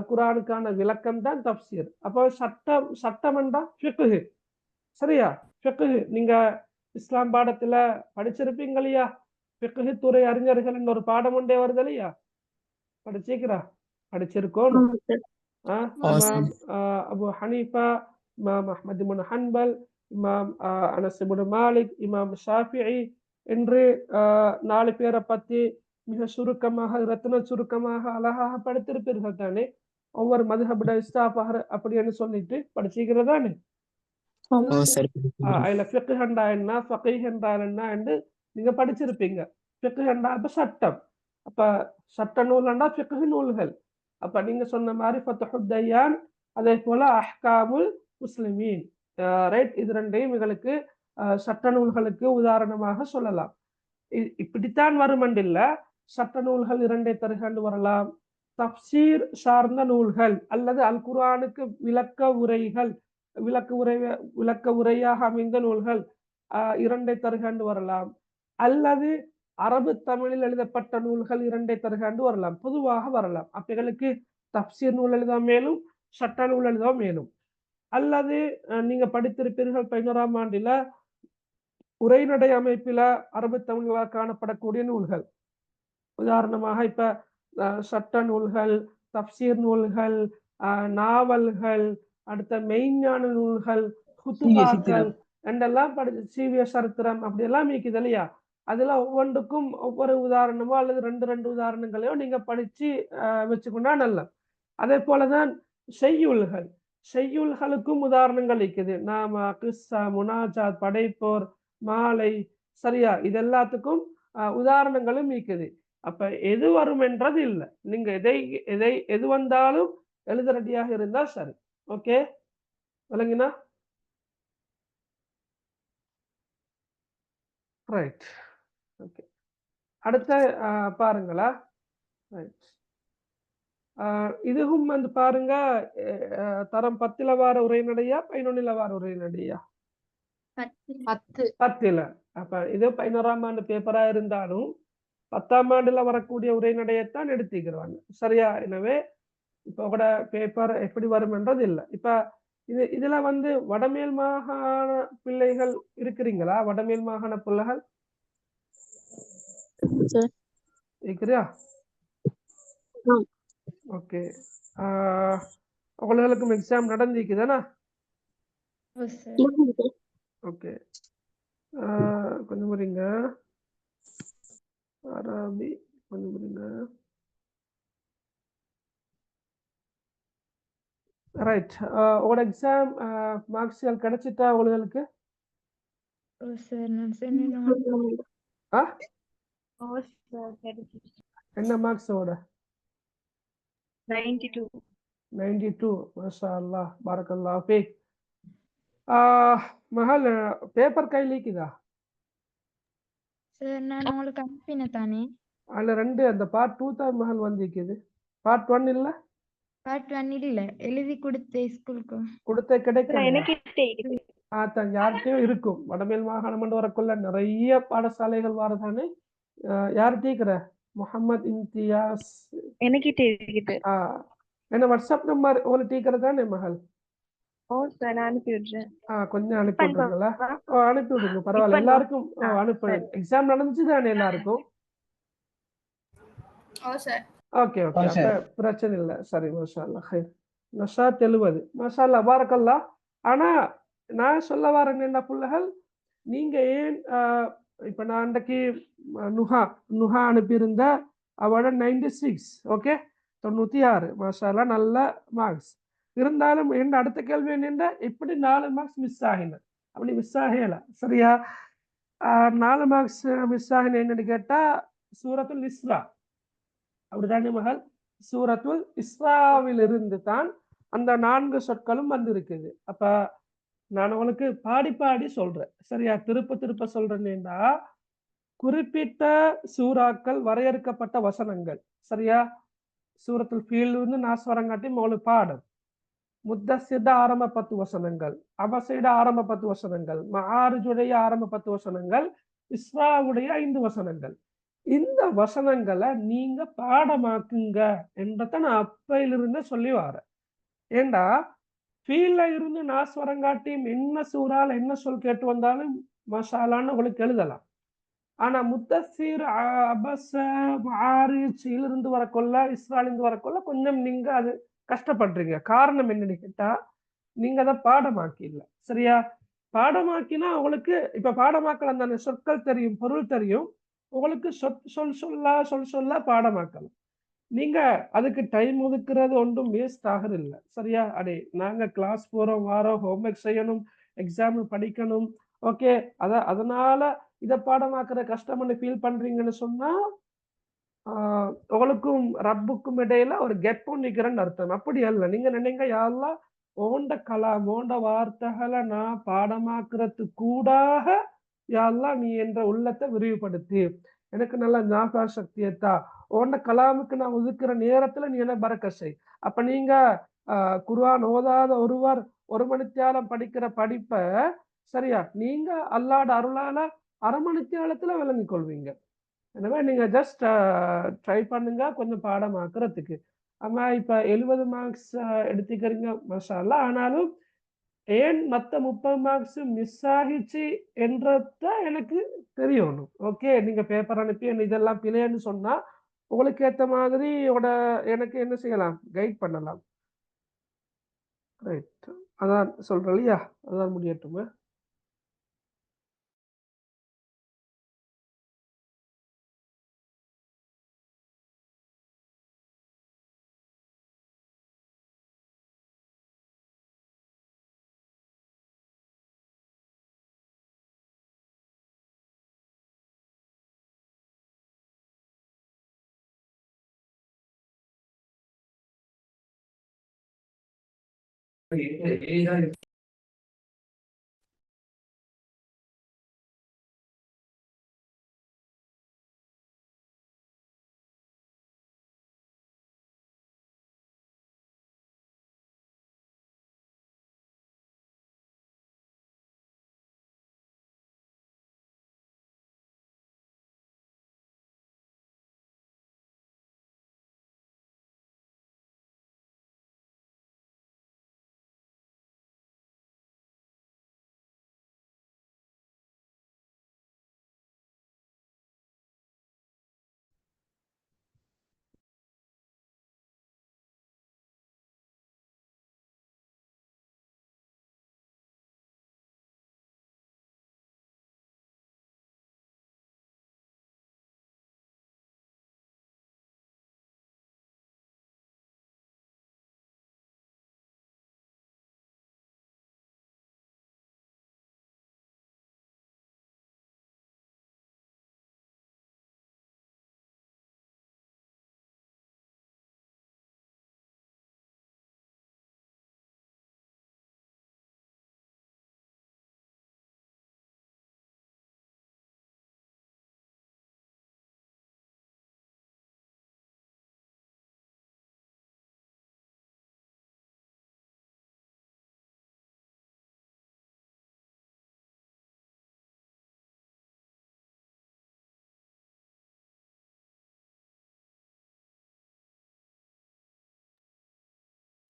குர்ஆனுக்கான விளக்கம் தான் தஃப்சீர். அப்போ சட்டம் என்றா ஃபிக்ஹ். சரியா? ஃபிக்ஹ் நீங்க இஸ்லாம் பாடத்துல படிச்சிருப்பீங்க இல்லையா? ஃபிக்ஹ் துறை அறிஞர்கள் ஒரு பாடம் ஒன்றே வருது இல்லையா? படிச்சிருக்கிறா? படிச்சிருக்கோம். இமாம் அபு ஹனீஃபா, இமாம் அஹ்மத் இப்னு ஹன்பல், இமாம் அனஸ் இப்னு மாலிக், இமாம் ஷாஃபிஈ என்று 4 பேரை பத்தி மிக சுருக்கமாக, ரத்ன சுருக்கமாக அழகாக படித்திருப்பீர்கள் தானே? ஒவ்வொரு மதுஹபுட இஸ்தாஃபஹர் அப்படின்னு சொல்லிட்டு படிச்சிருக்கிறதானே? அதுல ஃபிக்ஹ் என்றா என்ன, ஃபகீஹ் என்றால் என்ன என்று நீங்க படிச்சிருப்பீங்க. ஃபிக்ஹ் என்றா அப்ப சட்டம். அப்ப சட்ட நூல் என்றா ஃபிக்ஹ் நூல்கள். அப்ப நீங்க சொன்ன மாதிரி ஃபத்ஹு தையான், அதே போல அஹ்காமுல் முஸ்லிமீன். ரைட்? இது 2ஐயும் எங்களுக்கு சட்ட நூல்களுக்கு உதாரணமாக சொல்லலாம். இப்படித்தான் வருமண்டில்ல. சட்ட நூல்கள் 2 தருகண்டு வரலாம். தஃப்சீர் சார்ந்த நூல்கள் அல்லது அல் குர்ஆனுக்கு விளக்க உரையாக அமைந்த நூல்கள் இரண்டை தருகாண்டு வரலாம், அல்லது அரபு தமிழில் எழுதப்பட்ட நூல்கள் இரண்டை தருகாண்டு வரலாம், பொதுவாக வரலாம். அவைகளுக்கு தப்சீர் நூல் எழுத மேலும், சட்ட நூல் எழுத மேலும். அல்லது நீங்க படித்திருப்பீர்கள் 11ஆம் ஆண்டில உரைநடை அமைப்பில அரபு தமிழாக காணப்படக்கூடிய நூல்கள். உதாரணமாக இப்ப சட்ட நூல்கள், தப்சீர் நூல்கள், நாவல்கள், அடுத்த மெய்ஞான நூல்கள், குத்துபாக்கள் என்றெல்லாம் சீவிய சரித்திரம் அப்படியெல்லாம் இருக்குது இல்லையா? அதுல ஒவ்வொன்றுக்கும் ஒவ்வொரு உதாரணமோ அல்லது ரெண்டு உதாரணங்களையோ நீங்க படிச்சு வச்சுக்கொண்டா நல்ல. அதே போலதான் செய்யுள்களுக்கும் உதாரணங்கள் இருக்குது. நாம, கிஸ்ஸா, முனாஜாத், படைப்போர், மாலை, சரியா, இது எல்லாத்துக்கும் உதாரணங்களும் இருக்குது. அப்ப எது வரும் என்றது இல்லை. நீங்க எது வந்தாலும் எழுத ரெடியாக இருந்தா சரி. ஓகே, விளங்கினா? ரைட். ஓகே, அடுத்த பாருங்களா. ரைட், இதுவும் வந்து பாருங்க, தரம் 10ல வார உரைநடையா 11ல வார உரைநடையா? 10ல. அப்ப இது 11ஆம் ஆண்டு பேப்பரா இருந்தாலும் 10ஆம் ஆண்டுல வரக்கூடிய உரைநடையத்தான் எடுத்துக்கிறாங்க, சரியா? எனவே இப்ப கூட பேப்பர் எப்படி வரும் என்றது இல்லை. இப்ப இதுல வந்து வடமேல் மாகாண பிள்ளைகள் இருக்கிறீங்களா? வடமேல் மாகாண பிள்ளைகள் இருக்கிறியா? ஓகே, உங்களுக்கும் எக்ஸாம் நடந்திருக்குதானா? ஓகே, கொஞ்சம் புரியுங்க. அரபி கொஞ்சம் புரியுங்க. ரைட், உங்களோட எக்ஸாம் மார்க்ஸ் கிடைச்சிட்டா உங்களுக்கு? என்ன மார்க்ஸ்? 92. மாஷா அல்லாஹ், பாரக்கல்லாஹ் ஃபீக். மகள் பேப்பர் கையில் இருக்குதா? சார் நான் உங்களுக்கு அனுப்பினேன் தானே. அதுல 2 அந்த பார்ட் 2 தான் மகள் வந்திருக்குது, பார்ட் 1 இல்ல. பார்ட் 1 இல்ல, எழுதி கொடுத்த ஸ்கூலுக்கு கொடுத்த கிடைக்கல. அதான் யார்கிட்டயும் இருக்கும். வடமேல் மாகாணம் வரக்குள்ள நிறைய பாடசாலைகள் வரதானே. யார் டீக்கிற? முகமது இம்தியாஸ் எனக்கிட்ட இருக்குது. என்ன வாட்ஸ்அப் நம்பர் உங்களுக்கு டீக்கிற தானே மகள்? நான் அனுப்பி விடுறேன். கொஞ்சம் அனுப்பி விடுறீங்களா? அனுப்பி விடுங்க, பரவாயில்ல. எல்லாருக்கும் அனுப்பு. எக்ஸாம் நடந்துச்சு தானே எல்லாருக்கும்? ஓகே ஓகே, அப்ப பிரச்சனை இல்லை. சரி, மாஷா அல்லாஹ், ஹைர். நஷா 70, மாஷா அல்லாஹ், பாரக்கல்லாஹ். ஆனா நான் சொல்ல வரேன் என்ன பிள்ளைகள், நீங்க ஏன் இப்ப நான் அன்றைக்கு நுஹா அனுப்பியிருந்த அவட 96, ஓகே, 96, மாஷா அல்லாஹ், நல்ல மார்க்ஸ். இருந்தாலும் என்ன அடுத்த கேள்வி என்னென்ன, எப்படி 4 மார்க்ஸ் மிஸ் ஆகின? அப்படி மிஸ் ஆகல, சரியா? 4 மார்க்ஸ் மிஸ் ஆகின என்னன்னு கேட்டா, சூரத்துல் இஸ்ரா, அப்படித்தானே மகள்? சூரத்துல் இஸ்ராவில் இருந்து தான் அந்த 4 சொற்களும் வந்து இருக்குது. அப்ப நான் உங்களுக்கு பாடி சொல்றேன், சரியா? திருப்ப சொல்றேன்னா, குறிப்பிட்ட சூறாக்கள், வரையறுக்கப்பட்ட வசனங்கள், சரியா? சூரத்துல் ஃபீல் இருந்து நாஸ்வரங்காட்டி உங்களுக்கு பாடம். முத்தசித ஆரம்ப 10 வசனங்கள், அபசைட ஆரம்ப 10 வசனங்கள், மஆரிஜுடைய ஆரம்ப 10 வசனங்கள், இஸ்ராவுடைய 5 வசனங்கள். இந்த வசனங்களை நீங்க பாடமாக்குங்க என்றத நான் அப்பையிலிருந்து சொல்லி வரேன். ஏண்டா ஃபீல்ல இருந்து நாஸ்வரங்காட்டியும் என்ன சூறால் என்ன சொல் கேட்டு வந்தாலும் மசாலான்னு உங்களுக்கு எழுதலாம். ஆனா முத்தசீர், அபஸ, மஆரிஜ் இருந்து வரக்கொள்ள, இஸ்ராலிருந்து வரக்கொள்ள கொஞ்சம் நீங்க அது கஷ்டப்படுறீங்க. காரணம் என்னன்னு கேட்டா, நீங்க அதை பாடமாக்கி இல்லை, சரியா? பாடமாக்கினா உங்களுக்கு இப்ப பாடமாக்கல, அந்த சொற்கள் தெரியும், பொருள் தெரியும், உங்களுக்கு சொல்ல பாடமாக்கலாம். நீங்க அதுக்கு டைம் ஒதுக்குறது ஒன்றும் வேஸ்ட் ஆகுது இல்லை, சரியா? அடே நாங்க கிளாஸ் போறோம், வாரோம், ஹோம்ஒர்க் செய்யணும், எக்ஸாம் படிக்கணும், ஓகே, அதனால இதை பாடமாக்குற கஷ்டம்னு ஃபீல் பண்றீங்கன்னு சொன்னா உங்களுக்கும் ரப்புக்கும் இடையில ஒரு கெப் நிக்கிறேன்னு அர்த்தம். அப்படி அல்ல. நீங்க நினைங்க, யாரெல்லாம் ஓண்ட கலாம், ஓண்ட வார்த்தைகளை நான் பாடமாக்குறது கூடாக யாரெல்லாம் நீ என்ற உள்ளத்தை விரிவுபடுத்தி எனக்கு நல்ல ஞாபக சக்தியத்தா, ஓண்ட கலாமுக்கு நான் ஒதுக்குற நேரத்துல நீ என்ன பறக்க செய். அப்ப நீங்க குர்ஆன் ஓதாத ஒருவர் 1 மணித்தியாலம் படிக்கிற படிப்பை சரியா? நீங்க அல்லாஹ்ட அருளால அரை மணித்தியாலத்துல விளங்கிக் கொள்வீங்க. எனவே நீங்க ஜஸ்ட் ட்ரை பண்ணுங்க கொஞ்சம் பாடமாக்குறதுக்கு. ஆமா இப்ப 70 மார்க்ஸ் எடுத்துக்கிறீங்க மாஷா அல்லாஹ். ஆனாலும் ஏன் மத்த 30 மார்க்ஸ் மிஸ் ஆகிச்சு என்றத எனக்கு தெரியணும். ஓகே நீங்க பேப்பர் அனுப்பி இதெல்லாம் பிழைன்னு சொன்னா உங்களுக்கு ஏத்த மாதிரி எனக்கு என்ன செய்யலாம் கைட் பண்ணலாம். ரைட். அதான் சொல்றேன் இல்லையா? அதான் முடியட்டுமா?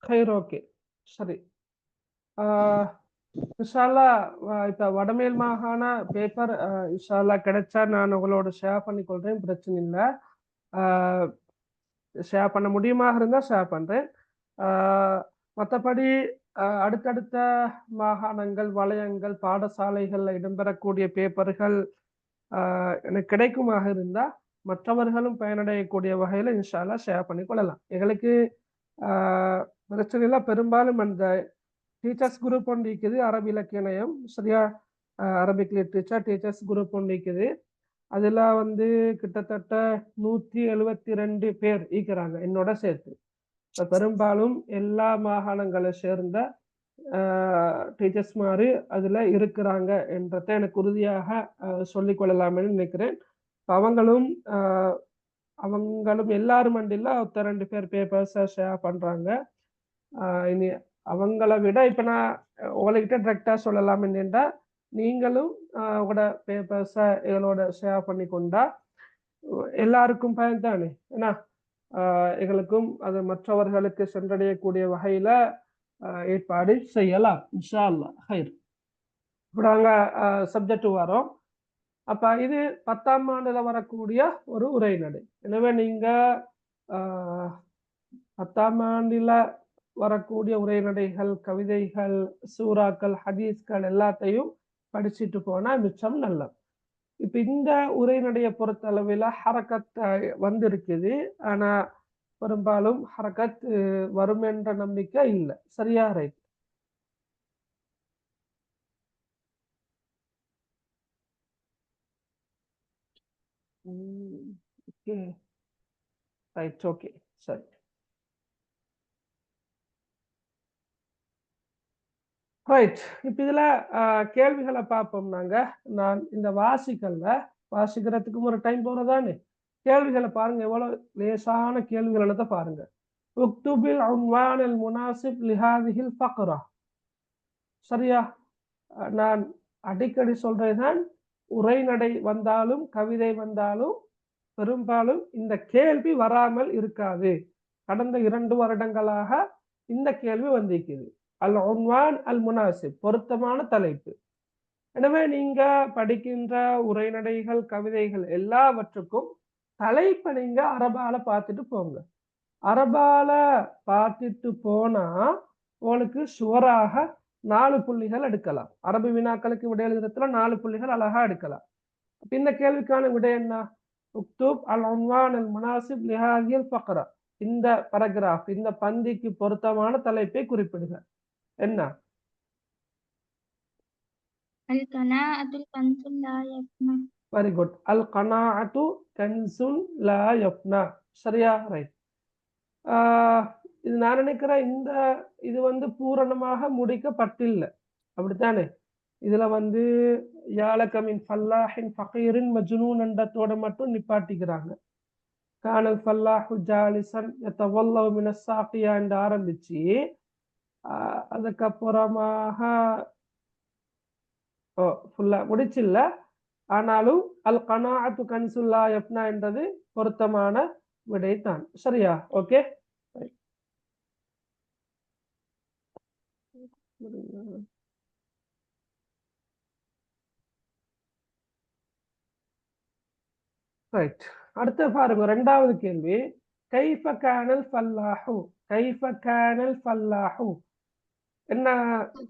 ஹைர் ஓகே சரி. இன்ஷா அல்லாஹ் இப்ப வடமேல் மாகாண பேப்பர் இன்ஷா அல்லாஹ் கிடைச்சா நான் உங்களோட ஷேர் பண்ணிக்கொள்றேன். பிரச்சனை இல்லை. ஷேர் பண்ண முடியுமாக இருந்தால் ஷேர் பண்ணுறேன். மற்றபடி அடுத்தடுத்த மாகாணங்கள் வலயங்கள் பாடசாலைகளில் இடம்பெறக்கூடிய பேப்பர்கள் எனக்கு கிடைக்குமாக இருந்தால் மற்றவர்களும் பயனடையக்கூடிய வகையில் இன்ஷா அல்லாஹ் ஷேர் பண்ணி கொள்ளலாம். எங்களுக்கு பிரச்சனை இல்லை. பெரும்பாலும் அந்த டீச்சர்ஸ் குரூப் ஒன்று இருக்குது அரபி இலக்கியம் சரியா? அரபிக் லிட்ரேச்சர் டீச்சர்ஸ் குரூப் ஒன்று இருக்குது. அதில் வந்து கிட்டத்தட்ட 172 பேர் ஈக்கிறாங்க என்னோட சேர்த்து. இப்போ பெரும்பாலும் எல்லா மாகாணங்களை சேர்ந்த டீச்சர்ஸ் மாதிரி அதில் இருக்கிறாங்க என்றதை எனக்கு உறுதியாக சொல்லிக்கொள்ளலாம்னு நினைக்கிறேன். அவங்களும் எல்லாரும் மண்டியில் 2 பேர் பேப்பர்ஸை ஷேர் பண்ணுறாங்க. இனி அவங்கள விட இப்போ நான் உங்கள்கிட்ட டிரெக்டாக சொல்லலாம் என்னென்றா நீங்களும் உங்களோட பேப்பர்ஸை எங்களோட ஷேர் பண்ணி கொண்டா எல்லாருக்கும் பயன் தானே. ஏன்னா எங்களுக்கும் அது மற்றவர்களுக்கு சென்றடையக்கூடிய வகையில் ஏற்பாடு செய்யலாம் இன்ஷா அல்லாஹ். ஹைர். இப்போ நாங்கள் சப்ஜெக்ட் வரோம். அப்போ இது 10ஆம் ஆண்டில் வரக்கூடிய ஒரு உரைநடை. எனவே நீங்கள் 10ஆம் ஆண்டில் வரக்கூடிய உரைநடைகள் கவிதைகள் சூறாக்கள் ஹதீஸ்கள் எல்லாத்தையும் படிச்சுட்டு போனா மிச்சம் நல்லது. இப்ப இந்த உரைநடையை பொறுத்தளவில் ஹரக்கத் வந்திருக்குது. ஆனா பெரும்பாலும் ஹரக்கத் வரும் என்ற நம்பிக்கை இல்லை. சரியா? ரைட். ஓகே ரைட் ஓகே சரி. ரைட். இப்போ இதில் கேள்விகளை பார்ப்போம். நான் இந்த வாசிக்கிறதுக்கும் ஒரு டைம் போகிறதானே. கேள்விகளை பாருங்க எவ்வளோ லேசான கேள்விகளை பாருங்க. உக்துபில் உன்வானல் முனாசிப் லிஹாதிஹில் ஃபக்ரா. சரியா? நான் அடிக்கடி சொல்றதுதான், உரைநடை வந்தாலும் கவிதை வந்தாலும் பெரும்பாலும் இந்த கேள்வி வராமல் இருக்காது. கடந்த 2 வருடங்களாக இந்த கேள்வி வந்திருக்குது. அல் உன்வான் அல் முனாசிப், பொருத்தமான தலைப்பு. எனவே நீங்க படிக்கின்ற உரைநடைகள் கவிதைகள் எல்லாவற்றுக்கும் தலைப்பை நீங்க அரபால பார்த்துட்டு போங்க. அரபால பார்த்துட்டு போனா உங்களுக்கு சுவராக 4 புள்ளிகள் எடுக்கலாம். அரபி வினாக்களுக்கு விடை எழுதுறதுல 4 புள்ளிகள் அழகா எடுக்கலாம். இந்த கேள்விக்கான விடை என்ன? உக்தூப் அல் உன்வான் அல் முனாசிப் லிஹாதில் ஃபக்ரா, இந்த பரகிராஃப், இந்த பந்திக்கு பொருத்தமான தலைப்பை குறிப்பிடுக. என்ன? அல் கனாஅத்துல் கன்சுல் லா யஃப்னா. Very good. அல் கனாஅத்து கன்சுன் லா யஃப்னா. சரியா? ரைட். இது நான் நினைக்கிறேன் இது பூரணமாக முடிக்கப்பட்டில்லை, அப்படித்தானே? இதுல யாலகமின் ஃபல்லாஹின் ஃபகீரின் மஜ்னூன் என்றதோட மட்டும் நிப்பாட்டிக்கிறாங்க. கானல் ஃபல்லாஹு ஜாலிசன் யதவல்லவு மினஸ் சாகியா என்று ஆரம்பிச்சு அதுக்கப்புறமாக ஃபுல்லா முடிச்சில்ல. ஆனாலும் அல் கனாஅத்து கன்சுல் லா யஃப்னா என்றது பொருத்தமான விடை தான். சரியா? ஓகே. ரைட். அடுத்து பாருங்க, 2வது கேள்வி. கைஃப கானல் ஃபல்லாஹு, கைஃப கானல் ஃபல்லாஹு என்ன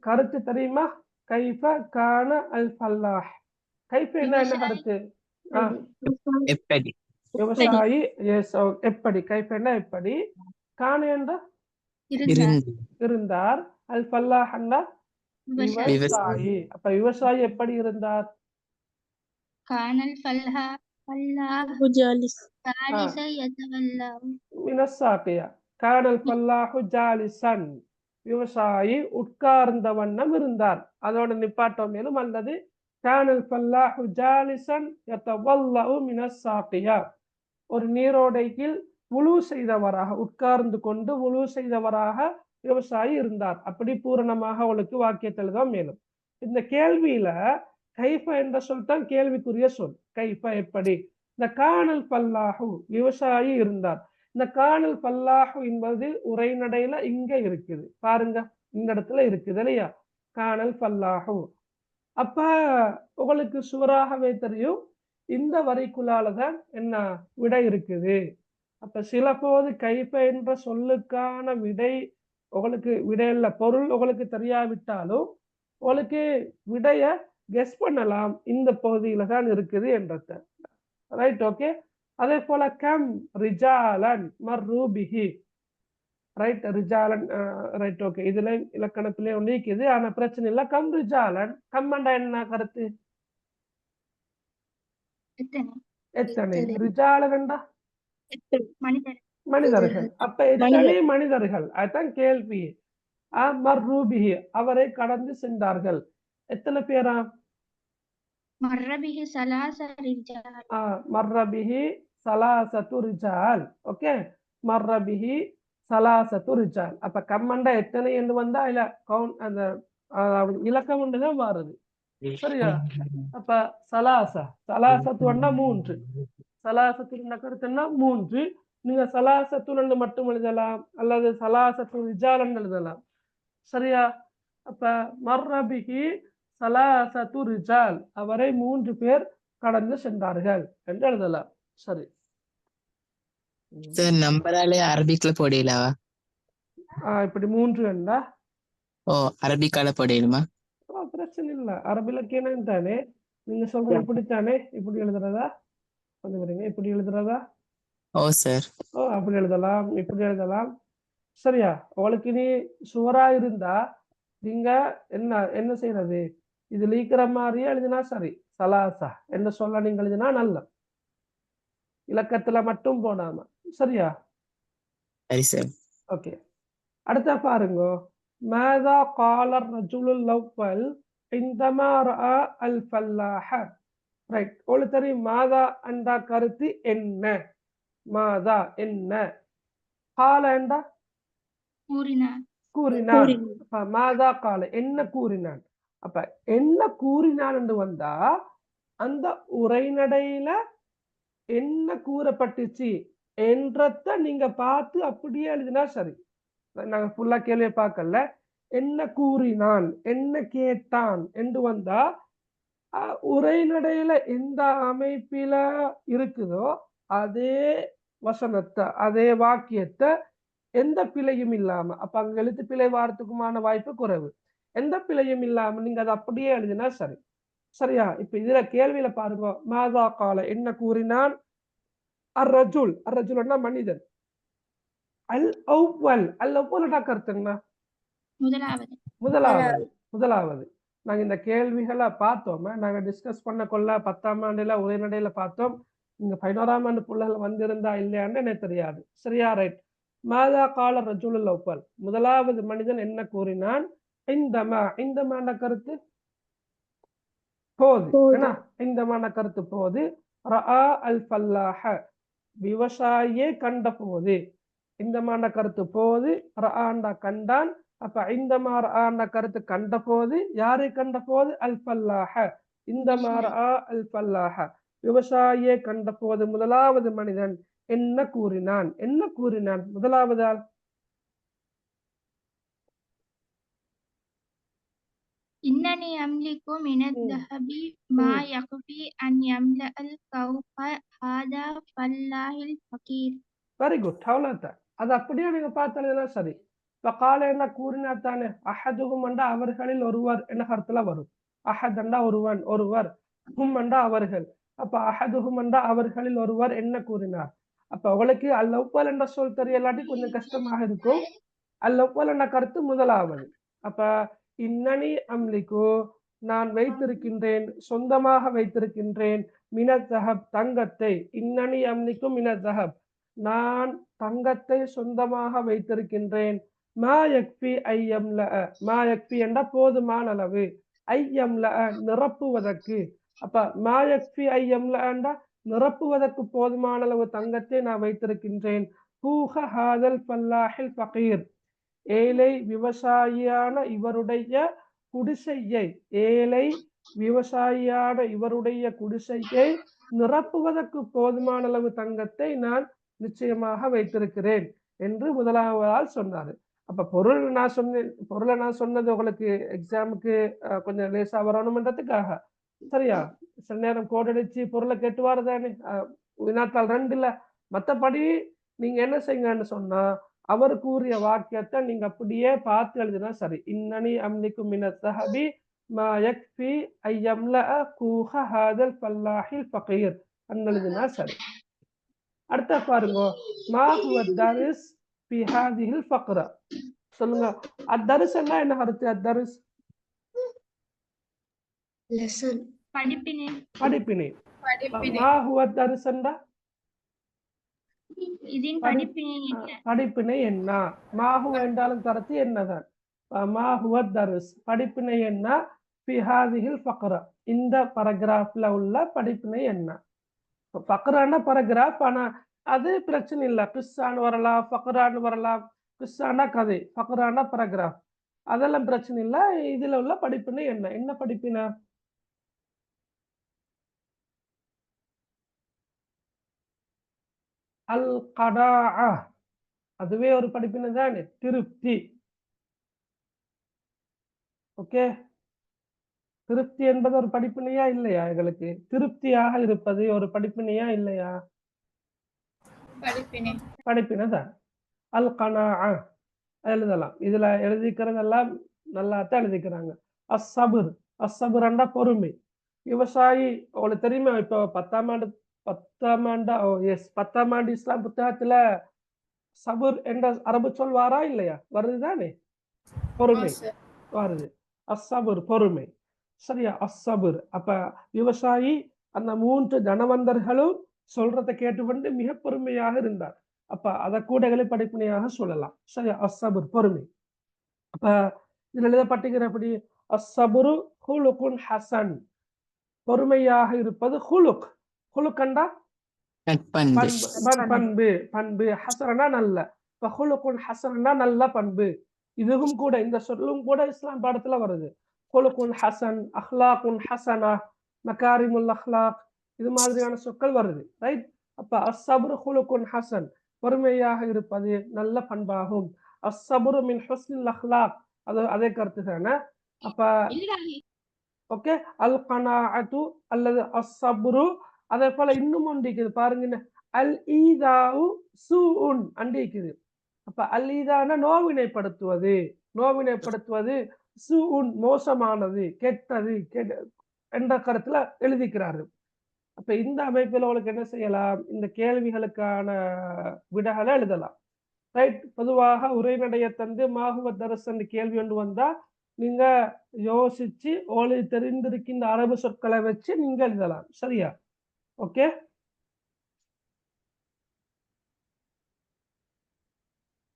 கருத்து தெரியுமா? கைஃப கான அல் ஃபல்லாஹ், கைஃப என்ன கருத்து? எப்படி? விவசாயி. எஸ், எப்படி. கைஃப என்ன எப்படி, கான என்ற இருந்தார், அல் ஃபல்லாஹ் என்ற விவசாயி. அப்ப விவசாயி எப்படி இருந்தார்? கானல் ஃபல்லாஹு ஜாலிசன் யதவல்லவு மினஸ் சாகியா. கானல் ஃபல்லாஹு ஜாலிசன், விவசாயி உட்கார்ந்த வண்ணம் இருந்தார். அதோட நிப்பாட்டம் மேலும் அல்லது கானல் ஃபல்லாஹு ஜாலிசன் யதவல்லவு மினஸ் சாகியா, ஒரு நீரோடையில் வுளு செய்தவராக, உட்கார்ந்து கொண்டு வுளு செய்தவராக விவசாயி இருந்தார். அப்படி பூரணமாக அவளுக்கு வாக்கியத்தை எழுதும். மேலும் இந்த கேள்வியில கைஃப என்ற சொல் தான் கேள்விக்குரிய சொல். கைஃப எப்படி. இந்த கானல் ஃபல்லாஹு விவசாயி இருந்தார். இந்த கானல் ஃபல்லாஹு என்பது உரைநடையில இங்க இருக்குது பாருங்க, இந்த இடத்துல இருக்குது இல்லையா? கானல் ஃபல்லாஹு. அப்ப உங்களுக்கு சுவராகவே தெரியும், இந்த வரிக்குள்ளாலதான் என்ன விடை இருக்குது. அப்ப சில போது கைஃப என்ற சொல்லுக்கான விடை உங்களுக்கு விடையில பொருள் உங்களுக்கு தெரியாவிட்டாலும் உங்களுக்கு விடைய கெஸ் பண்ணலாம், இந்த பகுதியில தான் இருக்குது என்றத. Right, okay. அதே போல கம் ரிஜாலன் மர்ரு பிஹி, ரைட், ரிஜாலன். Right, okay. இதுல இலக்கணத்திலே ஒன்று இருக்குது, ஆனா பிரச்சனை இல்லை. கம் ரிஜாலன், கம்மண்டா என்ன கருத்து? எத்தனை. ரிஜாலன் என்றா மனிதர்கள். அப்ப எத்தனை மனிதர்கள், அதுதான் கேள்வி. மர்ரு பிஹி, அவரை கடந்து சென்றார்கள். எத்தனை பேரா? மர்ர பிஹி ஸலாஸ ரிஜால். மர்ர பிஹி ஸலாஸத்து ரிஜால். ஓகே, மர்ர பிஹி ஸலாஸத்து ரிஜால். அப்ப கம்மண்டா எத்தனை என்று வந்தா இல்ல கவுண்ட், அந்த இலக்கம் ஒன்றுதான் மாறுது. சரியா? அப்ப சலாசத்து ஒன்னா 3, சலாசத்து கருத்துன்னா 3. நீங்க சலாசத்து மட்டும் எழுதலாம் அல்லது சலாசத்து ரிஜால் எழுதலாம். சரியா? அப்ப மர்ர பிஹி ஸலாஸத்து ரிஜால், அவரை 3 பேர் கடந்து சென்றார்கள் என்று எழுதலாம். சரி. சார் நம்பராலே அரபிக்ல போடலாவா? இப்படி 3 என்றா அரபிக்கால போடலுமா? பிரச்சனை இல்ல. அரபிலக்கேனம் தானே நீங்க சொல்றது, இப்படித்தானே, இப்படி எழுதுறதா? இப்படி எழுதுறதா? சார். அப்படி எழுதலாம், இப்படி எழுதலாம். சரியா? உங்களுக்கு நீ சுவரா இருந்தா நீங்க என்ன செய்யறது, இது லீக்கிற மாதிரியே எழுதினா சரி. சலாசா என்ன சொல்ல நீங்க எழுதினா நல்ல, இலக்கத்துல மட்டும் போனாம. சரியா? சரி சார். ஓகே. அடுத்த பாருங்க. மாதா قال الرجل الأول عندما رأى الفلاح. ரைட். உங்களுக்கு தெரியும் மாதா என்ற கருத்து என்ன? மாதா என்ன, கால என்றா கூறினான். மாதா கால என்ன கூறினான். அப்ப என்ன கூறினான் என்று வந்தா அந்த உரைநடையில என்ன கூறப்பட்டுச்சு என்றத நீங்க பார்த்து அப்படியே எழுதினா சரி. நாங்க ஃபுல்லா கேள்வியை பார்க்கல. என்ன கூறினான், என்ன கேட்டான் என்று வந்தா உரைநடையில எந்த அமைப்பில இருக்குதோ அதே வசனத்தை அதே வாக்கியத்தை எந்த பிழையும் இல்லாம, அப்ப அங்க எழுத்து பிழை வாரத்துக்குமான வாய்ப்பு குறைவு. எந்த பிழையும் இல்லாம நீங்க அதை அப்படியே எழுதினா சரி. சரியா? இப்ப இதுல கேள்வியில பாருங்க, மாதா கால என்ன கூறினான், அர்ரஜுல் அர்ரஜுல்னா மனிதன், அல் அவ்வல் அல் அவ்வல்னா கருத்து என்ன? முதலாவது. முதலாவது. முதலாவது. நாங்க இந்த கேள்விகளை பார்த்தோமே, நாங்க டிஸ்கஸ் பண்ண கொள்ள 10ஆம் ஆண்டுல உரைநடையில பார்த்தோம். நீங்க 11ஆம் ஆண்டு பிள்ளைகள் வந்திருந்தா இல்லையான்னு எனக்கு தெரியாது. சரியா? ரைட். மாதா கால ரஜுலுல் அவ்வல், முதலாவது மனிதன் என்ன கூறினான், இந்தமான கருத்து போது. ஏன்னா இந்தமான கருத்து போது. ரஆ அல் ஃபல்லாஹ, விவசாயியே கண்ட போது. இந்தமான கருத்து போது, ரஆண்டா கண்டான். அப்ப இந்தமா ரஆண்ட கருத்து கண்ட போது, யாரை கண்ட போது? அல் ஃபல்லாஹ. இந்தமா ரஆ அல் ஃபல்லாஹ, விவசாயியே கண்ட போது முதலாவது மனிதன் என்ன கூறினான்? என்ன கூறினான் முதலாவது ஆள்? إنني أملك من الذهب ما يكفي أن يملأ الكوخ هذا فلاح الفقير. Very good. அவ்வளவுதான். அது அப்படியே நீங்க பார்த்தாலே சரி. இப்ப கால என்ன கூறினா தானே, அஹதுகும் அண்டா அவர்களில் ஒருவர் என்ன கருத்துல வரும். அஹத் அண்டா ஒருவன், ஒருவர். ஹும் அண்டா அவர்கள். அப்ப அஹதுகும் அண்டா அவர்களில் ஒருவர் என்ன கூறினார். அப்ப உங்களுக்கு அல் அவ்வல் என்ற சொல் தெரியலாட்டி கொஞ்சம் கஷ்டமாக இருக்கும். அல் அவ்வல் என்ற கருத்து முதலாவது. அப்ப இன்னனி அம்லிக்கு, நான் வைத்திருக்கின்றேன், சொந்தமாக வைத்திருக்கின்றேன், மினத் தஹப் தங்கத்தை. இன்னனி அம்லிக்கு மினத் தஹப், நான் தங்கத்தை சொந்தமாக வைத்திருக்கின்றேன். மா யக்ஃபி ஐயம்ல, மா யக்ஃபி என்ற போதுமான அளவு, ஐயம்ல நிரப்புவதற்கு. அப்ப மா யக்ஃபி ஐயம்ல என்ற நிரப்புவதற்கு போதுமான அளவு தங்கத்தை நான் வைத்திருக்கின்றேன். ஹூஹ ஹாதல் ஃபல்லாஹில் ஃபகீர், ஏழை விவசாயியான இவருடைய குடிசையை, ஏழை விவசாயியான இவருடைய குடிசையை நிரப்புவதற்கு போதுமான அளவு தங்கத்தை நான் நிச்சயமாக வைத்திருக்கிறேன் என்று முதலாவதால் சொன்னாரு. அப்ப பொருளை நான் சொன்னது உங்களுக்கு எக்ஸாமுக்கு கொஞ்சம் லேசா வரணும்ன்றதுக்காக. சரியா? சில நேரம் கோடடிச்சு பொருளை கேட்டு வரதானே வினாத்தாள் 2 இல்ல. மற்றபடி நீங்க என்ன செய்யுங்கன்னு சொன்னா, அவர் கூறிய வாக்கியத்தை நீங்க அப்படியே பார்த்து எழுதினா சரி. இன்னனி அம்லிக்கு மினத் தஹபி மா யக்ஃபி ஐயம்லஅ கூஹ ஹாதல் ஃபல்லாஹில் ஃபகீர் எழுதினா சரி. அடுத்த பாருங்க, மா ஹுவ தரிஸ் ஃபி ஹாதிஹில் ஃபக்ரா. சொல்லுங்க, அத்தரிஸ் என்ன கருத்து? அத்தரிஸ் லெசன், படிப்பினை. படிப்பினை. மா ஹுவ தரிஸ் என்றா இதின் படிப்பினை என்ன? படிப்பினை என்ன? மாஹு என்றாலும் கருத்து என்னதான். மாஹுவ தரிஸ், படிப்பினை என்ன? ஃபி ஹாதிஹில் ஃபக்ரா, இந்த பரகிராஃப்ல உள்ள படிப்பினை என்ன? ஃபக்ரான பரகிராஃப், ஆனா அது பிரச்சனை இல்லை. கிஸ்ஸான்னு வரலாம், ஃபக்ரான்னு வரலாம். கிஸ்ஸானா கதை, ஃபக்ரானா பரகிராஃப், அதெல்லாம் பிரச்சனை இல்லை. இதுல உள்ள படிப்பினை என்ன? என்ன படிப்பினை? அல் கடாஅ, அதுவே ஒரு படிப்பினை தானே, திருப்தி. ஓகே, திருப்தி என்பது ஒரு படிப்பினையா இல்லையா? எங்களுக்கு திருப்தியாக இருப்பது ஒரு படிப்பினையா இல்லையா? படிப்பினை. படிப்பினை தான். அல் கனாஅ எழுதலாம். இதுல எழுதிக்கிறதெல்லாம் நல்லா தான் எழுதிக்கிறாங்க. அஸ்ஸபுர், அஸ்ஸபுர்னா பொறுமை. விவசாயி உங்களுக்கு தெரியுமா, இப்போ 10ஆம் ஆண்டு இஸ்லாம் புத்தகத்துல சபுர் என்ற அரபு சொல் வாரா இல்லையா? வருதுதானே, பொறுமை வருது. அஸ்ஸபுர் பொறுமை. சரியா? அஸ்ஸபுர். அப்ப விவசாயி அந்த 3 தனவந்தர்களும் சொல்றதை கேட்டுக்கொண்டு மிக பொறுமையாக இருந்தார். அப்ப அதை கூடைகளை படிப்பினையாக சொல்லலாம். சரியா? அஸ்ஸபுர் பொறுமை. அப்ப இதுல எழுதப்பட்டிருக்கிறபடி அஸ்ஸபுரு ஹுலுகுன் ஹசன், பொறுமையாக இருப்பது ஹுலுக். ஹுலுக்கண்டா பண்பு, பண்பு. ஹசனா நல்ல. ஹுலுகுன் ஹசனா நல்ல பண்பு. இதுவும் கூட, இந்த சொல்லும் கூட இஸ்லாம் பாடத்துல வருது. குலுகுன் ஹசன், அஹ்லாகுன் ஹசனா, மகாரிமுல் அஹ்லாக், இது மாதிரியான சொற்கள் வருது. ரைட்? அப்ப அஸ்ஸப்ரு குலுகுன் ஹசன், பொறுமையாக இருப்பது நல்ல பண்பாகும். அஸ்ஸப்ரு மின் ஹுஸ்னில் அஹ்லாக், அது அதே கருத்து தானே. அப்ப ஓகே, அல் கனாஅத்து அல்லது அஸ்ஸப்ரு. அதே போல இன்னும் ஒன்று இருக்குது பாருங்க, அல் ஈதாஉ சூஉன் அண்டிக்குது. அப்ப அல் ஈதான நோவினைப்படுத்துவது, நோவினைப்படுத்துவது, சூஉன் மோசமானது, கெட்டது என்ற கருத்துல எழுதிக்கிறார்கள். அப்ப இந்த அமைப்பில் உங்களுக்கு என்ன செய்யலாம், இந்த கேள்விகளுக்கான விடைகளை எழுதலாம். ரைட்? பொதுவாக உரைநடைய தந்து மாஹுவ தரஸ் கேள்வி ஒன்று வந்தா நீங்க யோசிச்சு ஓலை தெரிந்திருக்கின்ற அரபு சொற்களை வச்சு நீங்க எழுதலாம். சரியா? Okay,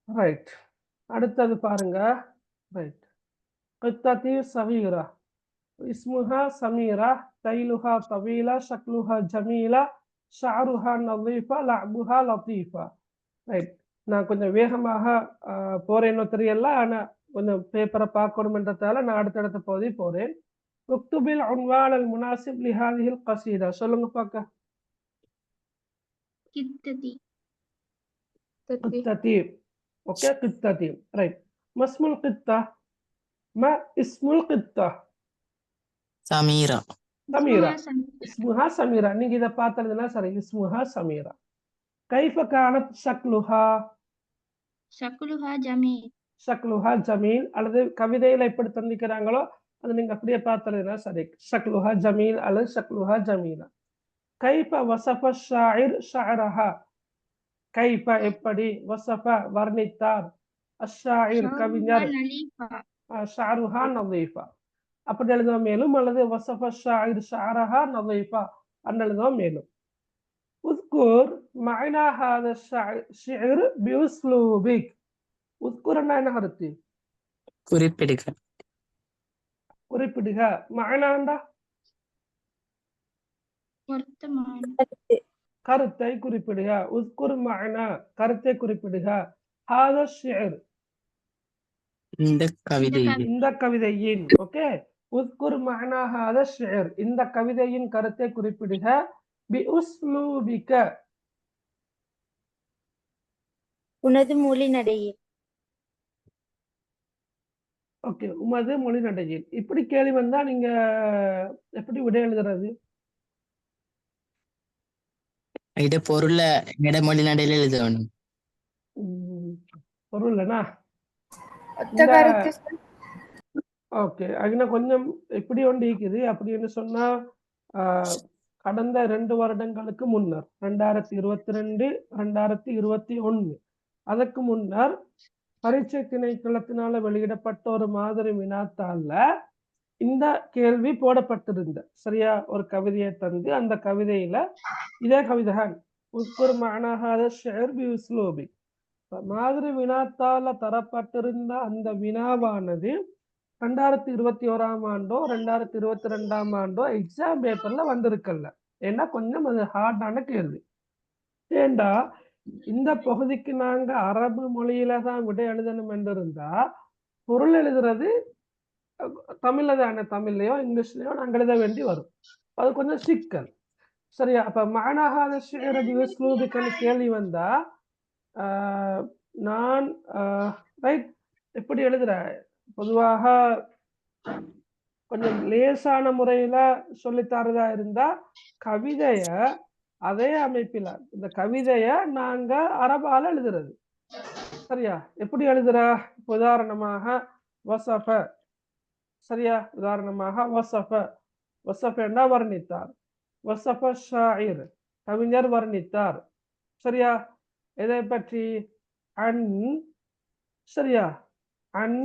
right. அடுத்தது பாருங்க. ரைட். قطتي صغيرة اسمها سميرة ذيلها طويلة شكلها جميلة شعرها نظيفة لعبها لطيفة. ரைட். நான் கொஞ்சம் வேகமாக போறேன்னு தெரியல, ஆனா கொஞ்சம் பேப்பரை பார்க்கணும்ன்றதால நான் அடுத்தடுத்த பகுதி போறேன். உக்துபில் உன்வான் முனாசிப் லிஹாதிஹில் கஸீதா. சொல்லுங்க பார்க்க. கித்ததி. கித்ததி. ஓகே, கித்ததி. ரைட். மஸ்முல் கித்தா, மா இஸ்முல் கித்தா. சமீரா. சமீரா. இஸ்முஹா சமீரா. நீங்க இதை பார்த்ததுன்னா சரி, இஸ்முஹா சமீரா. கைஃப கானத் ஷக்லுஹா. ஷக்லுஹா ஜமீல். ஷக்லுஹா ஜமீல். அல்லது கவிதையில எப்படி தந்திக்கிறாங்களோ அது நீங்க அப்படியே பார்த்ததுன்னா சரி, ஷக்லுஹா ஜமீல் அல்லது ஷக்லுஹா ஜமீலா. கைஃப வஸஃப ஷாயிர் ஷஅரஹா. கைஃப எப்படி, வஸஃப வர்ணித்தார், அஷ்ஷாயிர் கவிஞர், ஷஅருஹா நதீஃபா. அப்படி எழுதுவோம் மேலும், அல்லது வஸஃப ஷாயிர் ஷஅரஹா நதீஃபா அப்படின்னு எழுதுவோம் மேலும். உஸ்குர் மஅனா ஹாதா ஷிஅர் பிஉஸ்லூபிக். உஸ்குர்னா என்ன கருத்து? குறிப்பிடுக. குறிப்பிடுக. மஅனாண்டா கருத்தை குறிப்பிடுக. உஸ்குர் மஅனா கருத்தை குறிப்பிடுக. ஹாதா ஷிஅர் இந்த கவிதை. இந்த கவிதையின். ஓகே, உஸ்குர் மஅனா ஹாதா ஷிஅர் இந்த கவிதையின் கருத்தை குறிப்பிடுக. பிஉஸ்லூபிக உனது மொழி நடையில். ஓகே, உமது மொழி நடையில். இப்படி கேள்வி வந்தா நீங்க எப்படி விடை எழுதுறது? இட பொருள இடமொழி நடையில எழுதணும். பொருள்னா ஓகே, அதுனா கொஞ்சம் இப்படி ஒன்று இருக்குது. அப்படின்னு சொன்னா கடந்த 2 வருடங்களுக்கு முன்னர் 2022 2021 அதற்கு முன்னர் பரீட்சை திணைக்களத்தினால வெளியிடப்பட்ட ஒரு மாதிரி வினாத்தாள்ல இந்த கேள்வி போடப்பட்டிருந்த. சரியா? ஒரு கவிதையை தந்து அந்த கவிதையில இதே கவிதைகள் உஸ்குர் மஅனா ஹாதா ஷிஅர் பிஉஸ்லூபி மாதிரி வினாத்தால தரப்பட்டிருந்த அந்த வினாவானது 2021ஆம் ஆண்டோ 2022ஆம் ஆண்டோ எக்ஸாம் பேப்பர்ல வந்திருக்கல. ஏன்னா கொஞ்சம் அது ஹார்டான கேள்வி. ஏண்டா இந்த பகுதிக்கு நாங்க அரபு மொழியில தான் விடை எழுதணும் என்று இருந்தா பொருள் எழுதுறது தமிழ்ல தானே, தமிழ்லயோ இங்கிலீஷ்லயோ நாங்க எழுத வேண்டி வரும். அது கொஞ்சம் சிக்கல். சரியா? அப்ப மஅனா ஹாதா ஷிஅர் பிஉஸ்லூபிக்னு கேள்வி வந்தா நான் ரைட் எப்படி எழுதுற, பொதுவாக கொஞ்சம் லேசான முறையில சொல்லித்தரதா இருந்தா கவிதைய அதே அமைப்பில இந்த கவிதைய நாங்க அரபால எழுதுறது. சரியா? எப்படி எழுதுற? உதாரணமாக வஸஃப. சரியா? உதாரணமாக வஸஃப. வஸஃப என்றா வர்ணித்தார். வஸஃப ஷாயிர் கவிஞர் வர்ணித்தார். சரியா? எதை பற்றி? அன். சரியா? அன்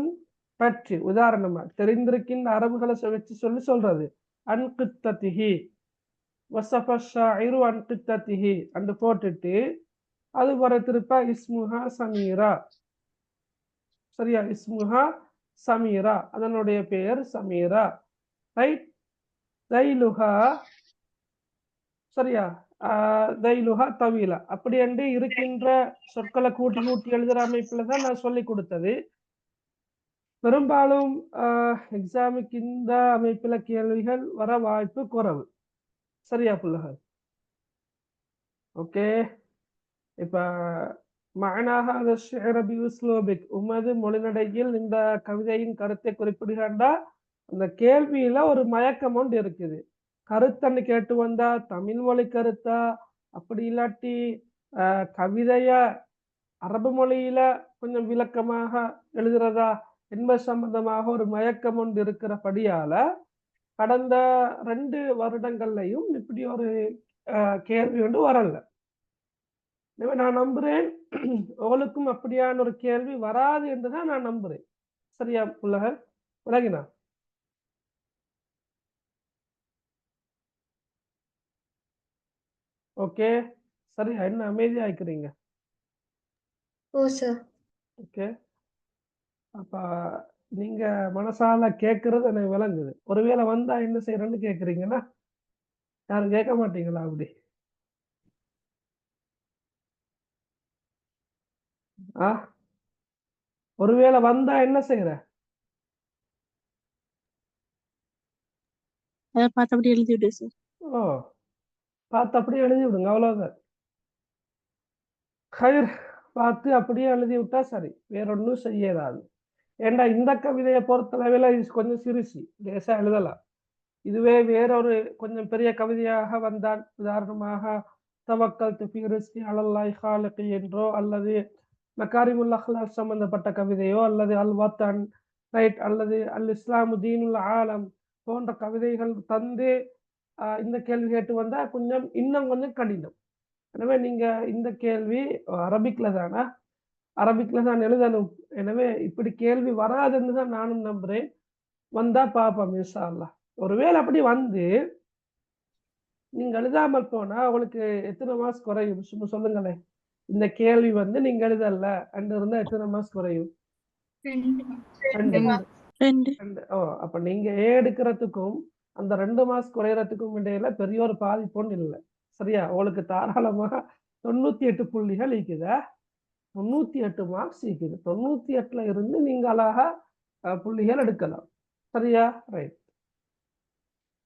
பற்றி. உதாரணமா தெரிந்திருக்கின்ற அரபுகளை வச்சு சொல்றது. அன் கித்ததிஹி வஸஃப ஷாயிரு அன் கித்ததிஹி அன்று போட்டுட்டு அது வர திருப்ப இஸ்முஹா சமீரா. சரியா? இஸ்முஹா சமீரா, அதனுடைய பெயர் சமீரா. ரைட்? தைலுஹா. சரியா? தைலுஹா தவீலா. அப்படி என்று இருக்கின்ற சொற்களை கூட்டி கூட்டி எழுதுற அமைப்புல தான் நான் சொல்லி கொடுத்தது. பெரும்பாலும் எக்ஸாமுக்கு இந்த அமைப்புல கேள்விகள் வர வாய்ப்பு குறைவு. சரியா பிள்ளைகள்? ஓகே. இப்ப மஅனாஹ அஷ்-ஷி'r பிஉஸ்லூபிக், உமது மொழிநடையில் இந்த கவிதையின் கருத்தை குறிப்பிடுகின்றா. அந்த கேள்வியில ஒரு மயக்கம் ஒன்று இருக்குது. கருத்தன்னு கேட்டு வந்தா தமிழ் மொழி கருத்தா, அப்படி இல்லாட்டி கவிதைய அரபு மொழியில கொஞ்சம் விளக்கமாக எழுதுறதா என்பது சம்பந்தமாக ஒரு மயக்கம் ஒன்று இருக்கிறபடியால கடந்த 2 வருடங்கள்லையும் இப்படி ஒரு கேள்வி ஒன்று வரல. எனவே நான் நம்புறேன் உங்களுக்கும் அப்படியான ஒரு கேள்வி வராது என்றுதான் நான் நம்புறேன். சரியா பிள்ளைகள்? விளங்கினா? ஓகே. சரியா? என்ன அமைதியாய்க்கிறீங்க? ஓ சார். ஓகே. அப்ப நீங்க மனசால கேட்கறது எனக்கு விளங்குது. ஒருவேளை வந்தா என்ன செய்யறேன்னு கேக்குறீங்கன்னா யாரும் கேட்க மாட்டீங்களா? அப்படி ஒருவேளை வந்தா என்ன செய்யற? பார்த்தபடி எழுதி விடு சார். ஓ, பார்த்து அப்படியே எழுதி விடுங்க, அவ்வளவுதான். கயிர் பார்த்து அப்படியே எழுதி விட்டா சரி, வேற ஒன்றும் செய்யறாது. ஏண்டா இந்த கவிதையை பொறுத்தளவில் இது கொஞ்சம் சிறுசி, லேசா எழுதலாம். இதுவே வேறொரு கொஞ்சம் பெரிய கவிதையாக வந்தால், உதாரணமாக தவக்கல்து ஃபீ ரிஸ்கி அலல்லாஹி ஹாலிகி என்றோ, அல்லது மகாரிமுல் அஹ்லாக் சம்பந்தப்பட்ட கவிதையோ, அல்லது அல் வத்தன் ரைட், அல்லது அல் இஸ்லாமு தீனுல் ஆலம் போன்ற கவிதைகள் தந்து இந்த கேள்வி கேட்டு வந்தா இன்னும் கொஞ்சம் கடினம். எனவே நீங்க இந்த கேள்வி அரபிக்ல தானா? அரபிக்ல தான் எழுதணும். எனவே இப்படி கேள்வி வராதுன்னு தான் நானும் நம்புறேன். வந்தா பாப்போம் இன்ஷா அல்லாஹ். ஒருவேளை அப்படி வந்து நீங்க எழுதாமல் போனா உங்களுக்கு எத்தனை மார்க்ஸ் குறையும்? சும்மா சொல்லுங்களேன். இந்த கேள்வி வந்து நீங்க எழுதல அண்ட் இருந்தா எத்தனை மார்க்ஸ் குறையும்? 2. ஓ, அப்ப நீங்க எடுக்கிறதுக்கும் அந்த 2 மார்க்ஸ் குறையறதுக்கும் இடையில பெரிய ஒரு பாதிப்பு இல்லை. சரியா? உங்களுக்கு தாராளமாக 98 புள்ளிகள் இருக்குதா? 98 மார்க்ஸ் இருக்குது. 98ல இருந்து நீங்க அழகா புள்ளிகள் எடுக்கலாம். சரியா? ரைட்.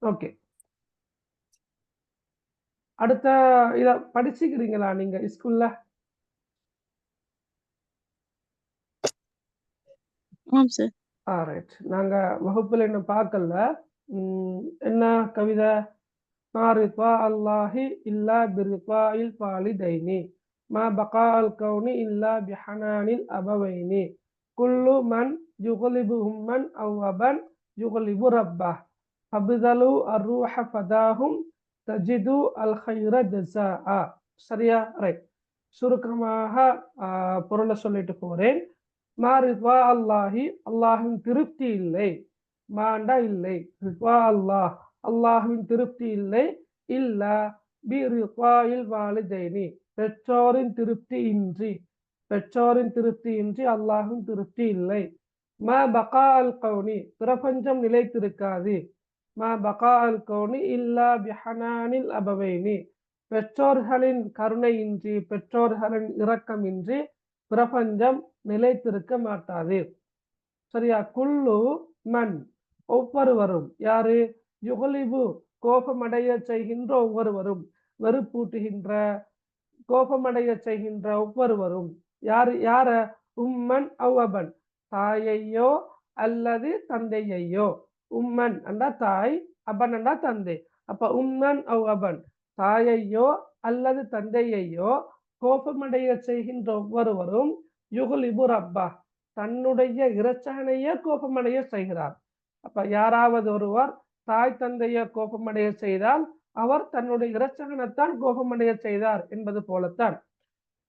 ஓகே. அடுத்த இத படிச்சுக்கிறீங்களா நீங்க ஸ்கூல்ல? ஆமாம் சார். ரைட். நாங்க வகுப்புல என்ன பார்க்கல. என்ன கவிதை? மாரிஃபா அல்லாஹி இல்லா பிரிஃபாயில் வாலிதைனி, மா பகால் கௌனி இல்லா பிஹனானில் அபவைனி, குல்லு மன் யுகலிபுஹும் மன் அவ்வபன் யுகலிபு ரப்பா, அப்தலு அர்ரூஹ ஃபதாஹும் தஜிது அல் ஹைர ஜஸாஆ. சரியா? ரைட். சுருக்கமாக பொருளை சொல்லிட்டு போறேன். மாரிஃபா அல்லாஹி, அல்லாஹின் திருப்தி இல்லை. மாண்டா இல்லை, ரிஃபா அல்லாஹ், அல்லாஹ்வின் திருப்தி இல்லை. இல்லா பிரிஃபாயில் வாலிதைனி, பெற்றோரின் திருப்தி இன்றி, பெற்றோரின் திருப்தி இன்றி அல்லாஹ்வின் திருப்தி இல்லை. மா பகா அல் கௌனி, பிரபஞ்சம் நிலைத்திருக்காது. மா பகா அல் கௌனி இல்லா பிஹனானில் அபவைனி, பெற்றோர்களின் கருணையின்றி, பெற்றோர்களின் இரக்கமின்றி பிரபஞ்சம் நிலைத்திருக்க மாட்டாது. சரியா? குல்லு மன், ஒவ்வொருவரும். யாரு? யுகலிபு, கோபமடைய செய்கின்ற ஒவ்வொருவரும், வெறுப்பூட்டுகின்ற கோபமடைய செய்கின்ற ஒவ்வொருவரும். யார? உம்மன் அவ்வபன், தாயையோ அல்லது தந்தையையோ. உம்மன் அண்டா தாய், அபன் அண்டா தந்தை. அப்ப உம்மன் அவ்வபன், தாயையோ அல்லது தந்தையையோ கோபமடைய செய்கின்ற ஒவ்வொருவரும் யுகலிபு ரப்பா, தன்னுடைய இரட்சகனையே கோபமடைய செய்கிறார். அப்ப யாராவது ஒருவர் தாய் தந்தைய கோபமடைய செய்தால் அவர் தன்னுடைய இரட்சகனைத்தான் கோபமடைய செய்தார் என்பது போலத்தான்.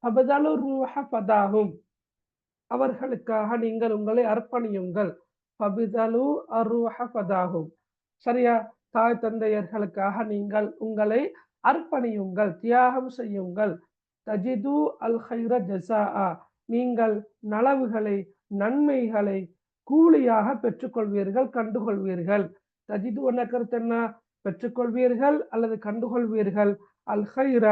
அபதலு ரூஹ ஃபதாஹும், அவர்களுக்காக நீங்கள் உங்களை அர்ப்பணியுங்கள். ஃபபிதலு அர்ரூஹ ஃபதாஹும். சரியா? தாய் தந்தையர்களுக்காக நீங்கள் உங்களை அர்ப்பணியுங்கள், தியாகம் செய்யுங்கள். தஜிது அல் ஹைர ஜஸாஆ, நீங்கள் நலவுகளை, நன்மைகளை கூலியாக பெற்றுக்கொள்வீர்கள், கண்டுகொள்வீர்கள். தஜிது என்ன கருத்து? என்ன? பெற்றுக்கொள்வீர்கள் அல்லது கண்டுகொள்வீர்கள். அல் ஹைர,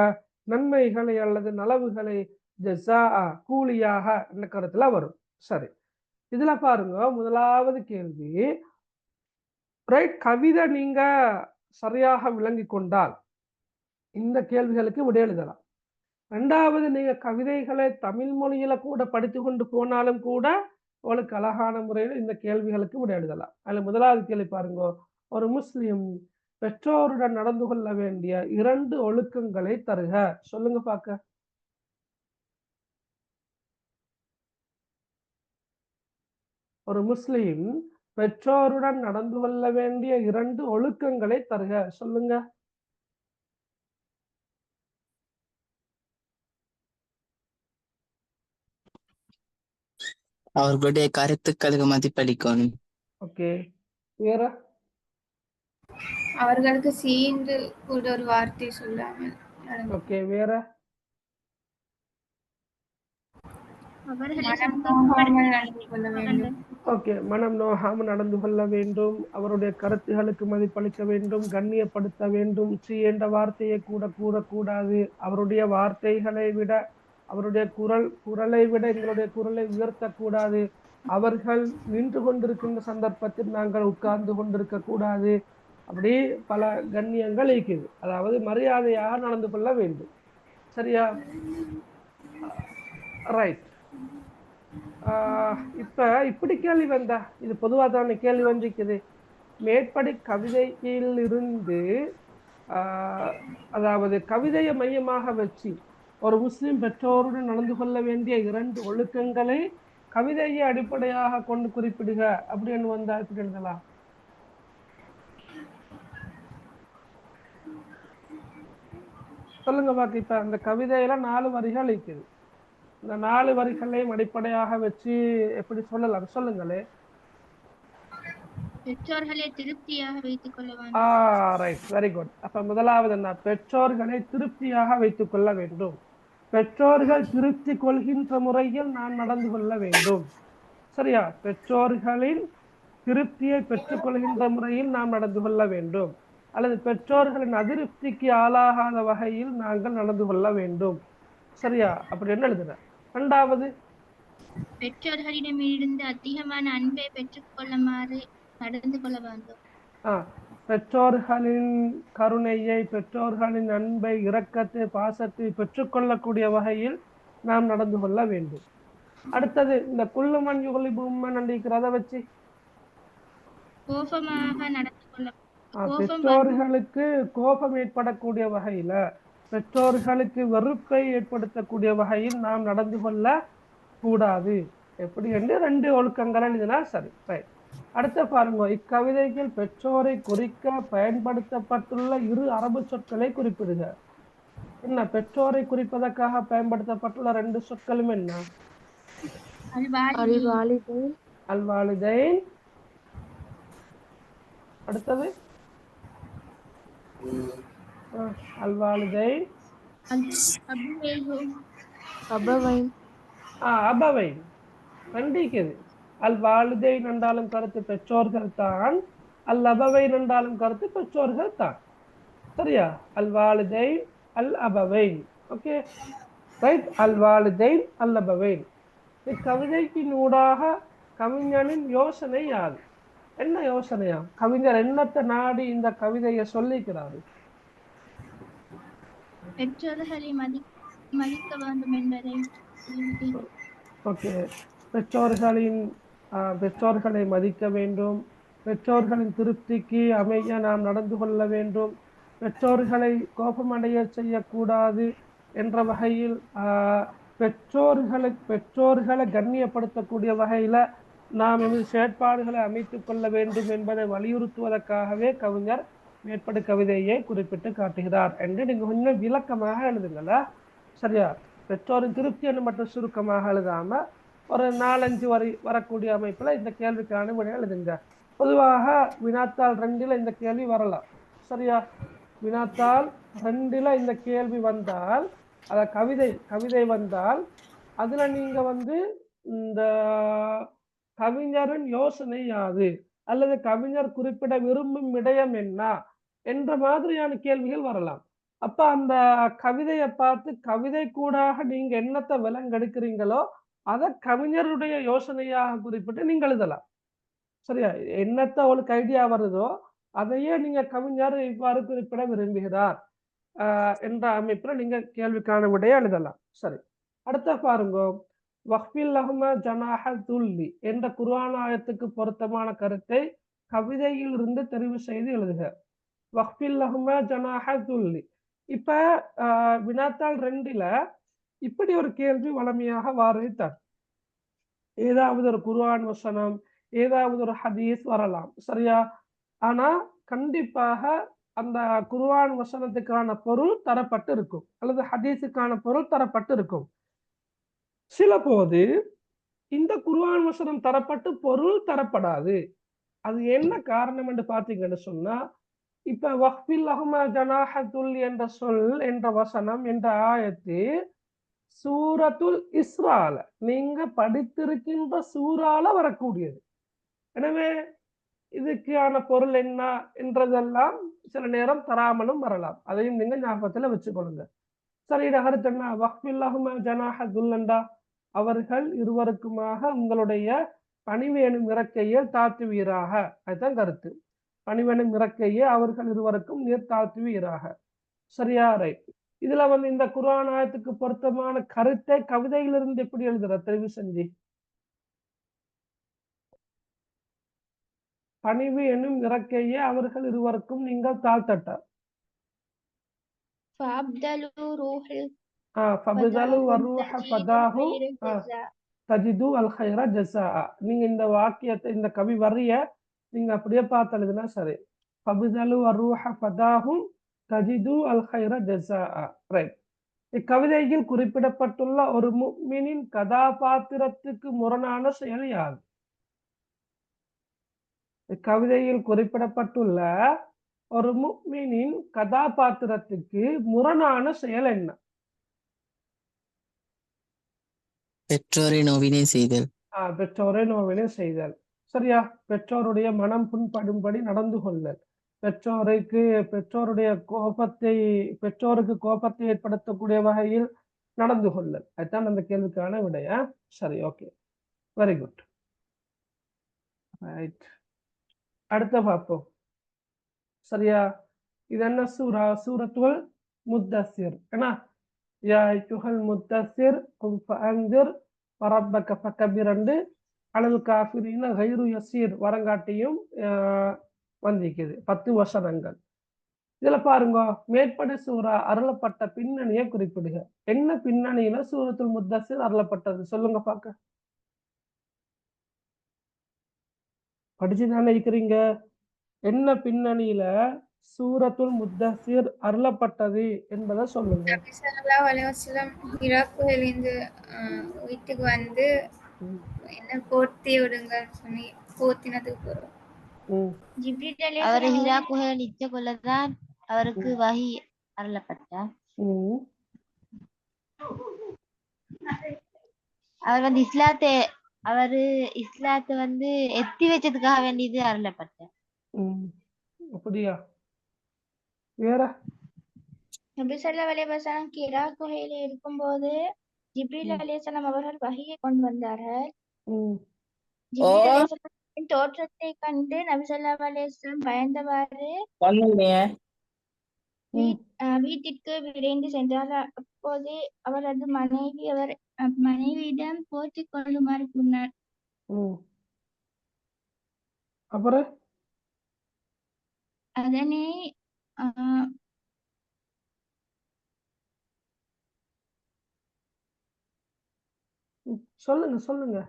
நன்மைகளை அல்லது நலவுகளை, ஜஸாஆ, கூலியாக என்ற கருத்துல வரும். சரி. இதுல பாருங்க, முதலாவது கேள்வி ரைட், கவிதை நீங்க சரியாக விளங்கி கொண்டால் இந்த கேள்விகளுக்கு விடை எழுதலாம். ரெண்டாவது, நீங்க கவிதைகளை தமிழ் மொழியில கூட படித்து கொண்டு போனாலும் கூட உங்களுக்கு அழகான முறையில் இந்த கேள்விகளுக்கு விடை எழுதலாம். அதுல முதலாவது கேள்வி பாருங்க, ஒரு முஸ்லிம் பெற்றோருடன் நடந்து கொள்ள வேண்டிய 2 ஒழுக்கங்களை தருக. சொல்லுங்க பாக்க. ஒரு முஸ்லிம் பெற்றோருடன் நடந்து கொள்ள வேண்டிய 2 ஒழுக்கங்களை தருக. சொல்லுங்க. அவர்களுடைய கருத்துக்களுக்கு மதிப்பளிக்கணும். ஓகே, வேற? அவர்களுக்கு சேர்ந்து கூட ஒரு வார்த்தை சொல்லாமல் நடந்து ஓகே, வேற? மனம் நோகாமல் நடந்து கொள்ள வேண்டும். ஓகே, மனம் நோகாமல் நடந்து கொள்ள வேண்டும், அவருடைய கருத்துகளுக்கு மதிப்பளிக்க வேண்டும், கண்ணியப்படுத்த வேண்டும், சி என்ற வார்த்தையை கூட கூறக்கூடாது, அவருடைய வார்த்தைகளை விட அவருடைய குரலை விட எங்களுடைய குரலை உயர்த்தக்கூடாது, அவர்கள் நின்று கொண்டிருக்கின்ற சந்தர்ப்பத்தில் நாங்கள் உட்கார்ந்து கொண்டிருக்க கூடாது. அப்படி பல கண்ணியங்கள் இருக்குது. அதாவது மரியாதையாக நடந்து கொள்ள வேண்டும். சரியா? ரைட். இப்ப இப்படி கேள்வி வந்தா, இது பொதுவா தானே கேள்வி வந்திருக்குது. மேற்படி கவிதையில் இருந்து அதாவது கவிதையை மையமாக வச்சு ஒரு முஸ்லிம் பெற்றோருடன் நடந்து கொள்ள வேண்டிய 2 ஒழுக்கங்களை கவிதையை அடிப்படையாக கொண்டு குறிப்பிடுக அப்படின்னு வந்தா எப்படி எழுதலாம்? சொல்லுங்க பாக்க. இப்ப அந்த கவிதையில 4 வரிகள் இருக்குது. இந்த 4 வரிகளையும் அடிப்படையாக வச்சு எப்படி சொல்லலாம்? சொல்லுங்களே. பெற்றோர்களை திருப்தியாக வைத்துக் கொள்ள வேண்டும். Right, very good. அப்ப முதலாவது என்ன? பெற்றோர்களை திருப்தியாக வைத்துக் கொள்ள வேண்டும். பெற்றோர்கள் திருப்தி கொள்கின்ற முறையில் நான் நடந்து கொள்ள வேண்டும். சரியா? பெற்றோர்களின் திருப்தியை பெற்றுக் கொள்கின்ற முறையில் நாம் நடந்து கொள்ள வேண்டும், அல்லது பெற்றோர்களின் அதிருப்திக்கு ஆளாகாத வகையில் நாங்கள் நடந்து கொள்ள வேண்டும். சரியா? அப்படி என்ன எழுதுற? ரெண்டாவது, பெற்றோர்களிடமிருந்து அதிகமான அன்பை பெற்றுக் கொள்ளுமாறு நடந்து கொள்ள வேண்டும். பெற்றோர்களின் கருணையை, பெற்றோர்களின் அன்பை, இரக்கத்தை, பாசத்தை பெற்றுக்கொள்ளக்கூடிய வகையில் நாம் நடந்து கொள்ள வேண்டும். அடுத்தது, இந்த குள்ளுமன் யுகலி பூமன் அண்டிக்கிறத வச்சு கோபமாக நடந்து கொள்ள, பெற்றோர்களுக்கு கோபம் ஏற்படக்கூடிய வகையில, பெற்றோர்களுக்கு வெறுப்பை ஏற்படுத்தக்கூடிய வகையில் நாம் நடந்து கொள்ள கூடாது. எப்படி என்று 2 ஒழுக்கங்கள் எழுதினா சரி. ரைட். அடுத்த பாருங்க, இக்கவிதைகள் பெற்றோரை குறிக்க பயன்படுத்தப்பட்டுள்ள 2 அரபு சொற்களை குறிப்பிடுக. என்ன பெற்றோரை குறிப்பதற்காக பயன்படுத்தப்பட்டுள்ள 2 சொற்களும் என்ன? அல்வாலிதைன். அடுத்தது அல்வாலிதைன், அபவைன். ரெண்டிக்குது. அல் வாலிதைன் என்றாலும் கருத்து பெற்றோர்கள் தான், அல் அபவைன் என்றாலும் கருத்து பெற்றோர்கள் தான். சரியா? அல் வாலிதைன் அல் அபவைன். Okay, right. அல் வாலிதைன் அல் அபவைன். இக்கவிதைக்கின் ஊடாக கவிஞனின் யோசனை யாது? என்ன யோசனையா? கவிஞர் என்னத்தை நாடி இந்த கவிதையை சொல்லிக்கிறாரு? பெற்றோர்களை மதிக்க வேண்டும் என்பதை. ஓகே, பெற்றோர்களை மதிக்க வேண்டும், பெற்றோர்களின் திருப்திக்கு அமைய நாம் நடந்து கொள்ள வேண்டும், பெற்றோர்களை கோபமடைய செய்யக்கூடாது என்ற வகையில் பெற்றோர்களை கண்ணியப்படுத்தக்கூடிய வகையில நாம் எமது செயற்பாடுகளை அமைத்துக் கொள்ள வேண்டும் என்பதை வலியுறுத்துவதற்காகவே கவிஞர் மேற்படி கவிதையை குறிப்பிட்டு காட்டுகிறார் என்று நீங்க கொஞ்சம் விளக்கமாக எழுதுங்களா? சரியா? பெற்றோரின் திருப்தி என்று மட்டும் சுருக்கமாக எழுதாம ஒரு 4-5 வரி வரக்கூடிய அமைப்புல இந்த கேள்விக்கான விடை எழுதுங்க. பொதுவாக வினாத்தாள் 2ல் இந்த கேள்வி வரலாம். சரியா? வினாத்தாள் 2ல் இந்த கேள்வி வந்தால், அத கவிதை வந்தால், அதுல நீங்க இந்த கவிஞரின் யோசனை யாது, அல்லது கவிஞர் குறிப்பிட விரும்பும் விடயம் என்ன என்ற மாதிரியான கேள்விகள் வரலாம். அப்ப அந்த கவிதையை பார்த்து கவிதை கூடாக நீங்க என்னத்தை விலங்கெடுக்கிறீங்களோ அதை கவிஞருடைய யோசனையாக குறிப்பிட்டு நீங்க எழுதலாம். சரியா? என்னத்த அவளுக்கு ஐடியா வருதோ அதையே நீங்க கவிஞர் இவ்வாறு குறிப்பிட விரும்புகிறார் என்ற அமைப்புல நீங்க கேள்விக்கான விடையை எழுதலாம். சரி, அடுத்த பாருங்க. வஹ்பில் லஹும ஜனாஹ துல்லி என்ற குர்ஆன் ஆயத்துக்கு பொருத்தமான கருத்தை கவிதையில் இருந்து தெரிவு செய்து எழுதுக. வஹ்பில் லஹும ஜனாஹ துல்லி. இப்ப வினாத்தாள் 2ல இப்படி ஒரு கேள்வி வளமையாக வாரதித்தான். ஏதாவது ஒரு குர்ஆன் வசனம், ஏதாவது ஒரு ஹதீஸ் வரலாம். சரியா? ஆனா கண்டிப்பாக அந்த குர்ஆன் வசனத்துக்கான பொருள் தரப்பட்டு இருக்கும், அல்லது ஹதீஸுக்கான பொருள் தரப்பட்டு இருக்கும். சில போது இந்த குர்ஆன் வசனம் தரப்பட்டு பொருள் தரப்படாது. அது என்ன காரணம் என்று பார்த்தீங்கன்னு சொன்னா, இப்ப வஹ்பில் லஹும ஜனாஹ துல் என்ற சொல், என்ற வசனம், என்ற ஆயத்து சூரத்துல் இஸ்ரால, நீங்க படித்திருக்கின்ற சூறால வரக்கூடியது. எனவே இதுக்கான பொருள் என்ன என்றதெல்லாம் சில நேரம் தராமலும் வரலாம். அதையும் நீங்க ஞாபகத்துல வச்சுக்கொள்ளுங்க. சரி, கருத்து என்ன? வஹ்பில் லஹும ஜனாஹ துல்லண்டா, அவர்கள் இருவருக்குமாக உங்களுடைய பணிவேணும் இறக்கையை தாத்துவீராக. அதுதான் கருத்து. பணிவேணும் இறக்கையை அவர்கள் இருவருக்கும் நீர் தாத்துவீராக. சரியா? ரைட். இதுல இந்த குர்ஆன் ஆயத்துக்கு பொருத்தமான கருத்தை கவிதையிலிருந்து எப்படி எழுதுற தெரிவு செஞ்சு? பணிவு என்னும் இறக்கையை அவர்கள் இருவருக்கும் நீங்கள் தாழ்த்தட்ட. தஜிது அல் ஹைர ஜஸா. நீங்க இந்த வாக்கியத்தை, இந்த கவி வரிய நீங்க அப்படியே பார்த்து எழுதுனா சரி. ஃபபிதலு வர்ரூஹ ஃபதாஹும் தஜிது அல் ஹைர ஜஸா. ரைட். இக்கவிதையில் குறிப்பிடப்பட்டுள்ள ஒரு முஃமினின் கதாபாத்திரத்துக்கு முரணான செயல் யாது? இக்கவிதையில் குறிப்பிடப்பட்டுள்ள ஒரு முஃமினின் கதாபாத்திரத்துக்கு முரணான செயல் என்ன? பெற்றோரை நோவினை செய்தல். பெற்றோரை நோவினை செய்தல். சரியா? பெற்றோருடைய மனம் புண்படும்படி நடந்து கொள்ளல். பெற்றோருக்கு கோபத்தை ஏற்படுத்தக்கூடிய வகையில் நடந்து கொள்ளல். அதுதான் அந்த கேள்விக்கான விடையா? சரி, ஓகே, வெரி குட். ரைட், அடுத்த பார்ப்போம். சரியா? இது என்ன சூரா? சூரத்துல் முத்தஸிர். என்ன? யா அய்யுஹல் முத்தஸிர் கும் ஃபஅன்திர் வரப்பக ஃபகபிர் அலல் காஃபிரீன கைரு யஸீர் வரங்காட்டியும் வந்திக்குது. 10 வசனங்கள். இதுல பாருங்க, மேற்படி சூரா அருளப்பட்ட பின்னணியை குறிப்பிடுக. என்ன பின்னணியில சூரத்துல் முத்தஸிர் அருளப்பட்டது? சொல்லுங்க பாக்க. படிச்சுதானே இருக்கிறீங்க? என்ன பின்னணியில சூரத்துல் முத்தஸிர் அருளப்பட்டது என்பதை சொல்லுங்க. நபி ஸல்லல்லாஹு அலைஹி வஸல்லம் ஹிரா குகையிலிருந்து வீட்டுக்கு வந்து என்ன போர்த்தி விடுங்க சொல்லி போர்த்தினதுக்கு போறோம். அவர் ஹிரா குகையில் நிச்ச கொள்ளதான் அவருக்கு வஹி அருளப்பட்டார். அவர் இஸ்லாத்தை எத்தி வச்சதுக்காக வேண்டியது அருளப்பட்டார். அப்படியா? வேற? நபி ஸல்லல்லாஹு அலைஹி வஸல்லம் ஹிரா குகையில் இருக்கும்போது ஜிப்ரீல் அலைஹிஸ்ஸலாம் அவர்கள் வஹியை கொண்டு வந்தார்கள். ஜிப்ரீல் அலைஹிஸ்ஸலாமின் தோற்றத்தை கண்டு நபி ஸல்லல்லாஹு அலைஹி வஸல்லம் பயந்தவாறு வீட்டிற்கு விரைந்து சென்றார். அப்போது அவரது மனைவியிடம் போர்த்திக் கொள்ளுமாறு கூறினார். அப்புறம் அதனை சொல்லுங்க.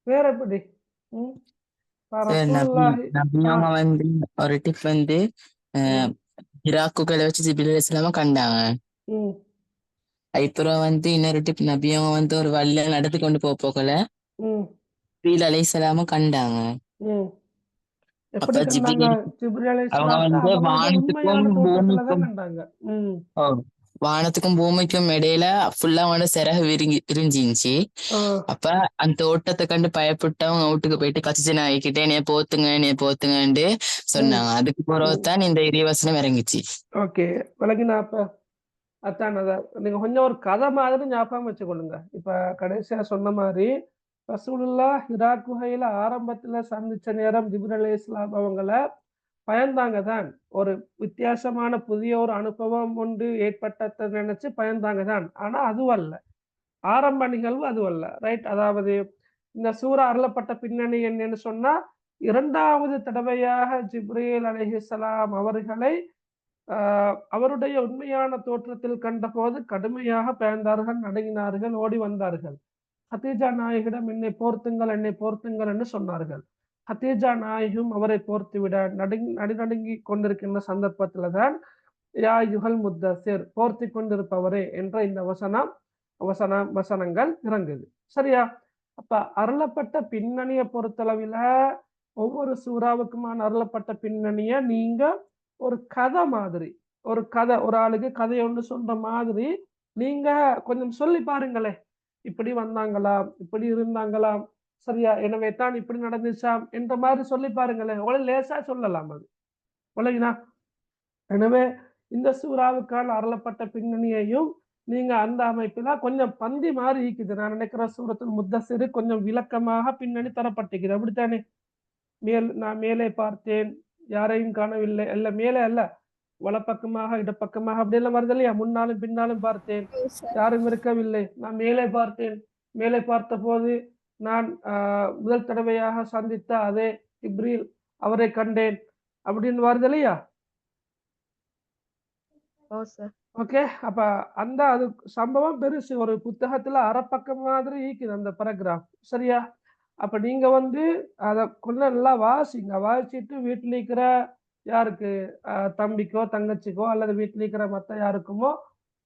வேற எப்படி? ஒரு டிப் ஹிரா குகையில வச்சு ஜிப்ரீல் அலைஹிஸ்ஸலாம கண்டாங்க. அப்புறம் இன்னொரு டிப், நபியவங்க ஒரு வழியில நடந்து கொண்டு போகல ஜிப்ரீல் அலைஹிஸ்ஸலாம கண்டாங்க. அப்ப ஜிப்ரீல் அவங்க வானத்துக்கும் பூமிக்கும் வானத்துக்கும் பூமிக்கும் இடையில ஃபுல்லா வந்து சிறகு விரிஞ்சிருந்துச்சு. அப்ப அந்த ஓட்டத்தை கண்டு பயப்பட்டு அவங்க வீட்டுக்கு போயிட்டு கச்சிச்சு நாய்கிட்டே என்னைய போத்துங்கன்னு சொன்னாங்க. அதுக்கு பிறகுதான் இந்த இறைவசனம் இறங்கிச்சு. ஓகே, விளங்கினா? அப்ப அதான் நீங்க கொஞ்சம் ஒரு கதை மாதிரி ஞாபகம் வச்சுக்கொள்ளுங்க. இப்ப கடைசியா சொன்ன மாதிரி ரசூலுல்லாஹ் ஹிரா குகையில ஆரம்பத்துல சந்திச்ச நேரம் ஜிப்ரீல் அலைஹிஸ்ஸலாம் அவங்கள பயந்தாங்க தான். ஒரு வித்தியாசமான புதிய ஒரு அனுபவம் ஒன்று ஏற்பட்டதை நினைச்சு பயந்தாங்க தான். ஆனா அதுவல்ல ஆரம்ப நிகழ்வு, அதுவல்ல. ரைட்? அதாவது இந்த சூரா அருளப்பட்ட பின்னணி என்னன்னு சொன்னா, 2வது தடவையாக ஜிப்ரீல் அலைஹிஸ்ஸலாம் அவர்களை அவருடைய உண்மையான தோற்றத்தில் கண்டபோது கடுமையாக பயந்தார்கள், நடுங்கினார்கள், ஓடி வந்தார்கள். ஹதீஜா நாயகிடம் என்னை போர்த்துங்கள் என்று சொன்னார்கள். ஹதீஜா நாயகும் அவரை போர்த்து விட நடுநடுங்கி கொண்டிருக்கின்ற சந்தர்ப்பத்துல தான் யா யுகல் முத்தசிர், போர்த்தி கொண்டிருப்பவரே என்ற இந்த வசனங்கள் இறங்குது. சரியா? அப்ப அருளப்பட்ட பின்னணியை பொறுத்தளவில் ஒவ்வொரு சூறாவுக்குமான அருளப்பட்ட பின்னணிய நீங்க ஒரு கதை மாதிரி, ஒரு ஆளுக்கு கதையை ஒன்று சொல்ற மாதிரி நீங்க கொஞ்சம் சொல்லி பாருங்களே. இப்படி வந்தாங்களாம், இப்படி இருந்தாங்களாம், சரியா, எனவே தான் இப்படி நடந்துச்சாம் என்ற மாதிரி சொல்லி பாருங்களேன். உங்களுக்கு லேசா சொல்லலாம் அது. விளங்கினா? எனவே இந்த சூறாவுக்கான அருளப்பட்ட பின்னணியையும் நீங்க அந்த அமைப்புல கொஞ்சம் பந்தி மாதிரி இருக்குது. நான் நினைக்கிற சூரத்துல் முத்தசிறு கொஞ்சம் விளக்கமாக பின்னணி தரப்பட்டிருக்குது. அப்படித்தானே? நான் மேலே பார்த்தேன், யாரையும் காணவில்லை, அல்ல மேலே அல்ல, வலப்பக்கமாக இடப்பக்கமாக அப்படி எல்லாம் வருது இல்லையா? முன்னாலும் பின்னாலும் பார்த்தேன், யாரும் இருக்கவில்லை. நான் மேலே பார்த்தேன், மேலே பார்த்த போது நான் முதல் தடவையாக சந்தித்த அதே ஜிப்ரீல் அவரை கண்டேன் அப்படின்னு வருது இல்லையா? ஓகே, அப்ப அந்த அது சம்பவம் பெருசு. ஒரு புத்தகத்துல அரைப்பக்கம் மாதிரி இருக்குது அந்த பேராகிராஃப். சரியா? அப்ப நீங்க அத கொஞ்சம் நல்லா வாசிச்சுட்டு வீட்டுல இருக்கிற யாருக்கு, தம்பிக்கோ தங்கச்சிக்கோ அல்லது வீட்டுல இருக்கிற மத்த யாருக்குமோ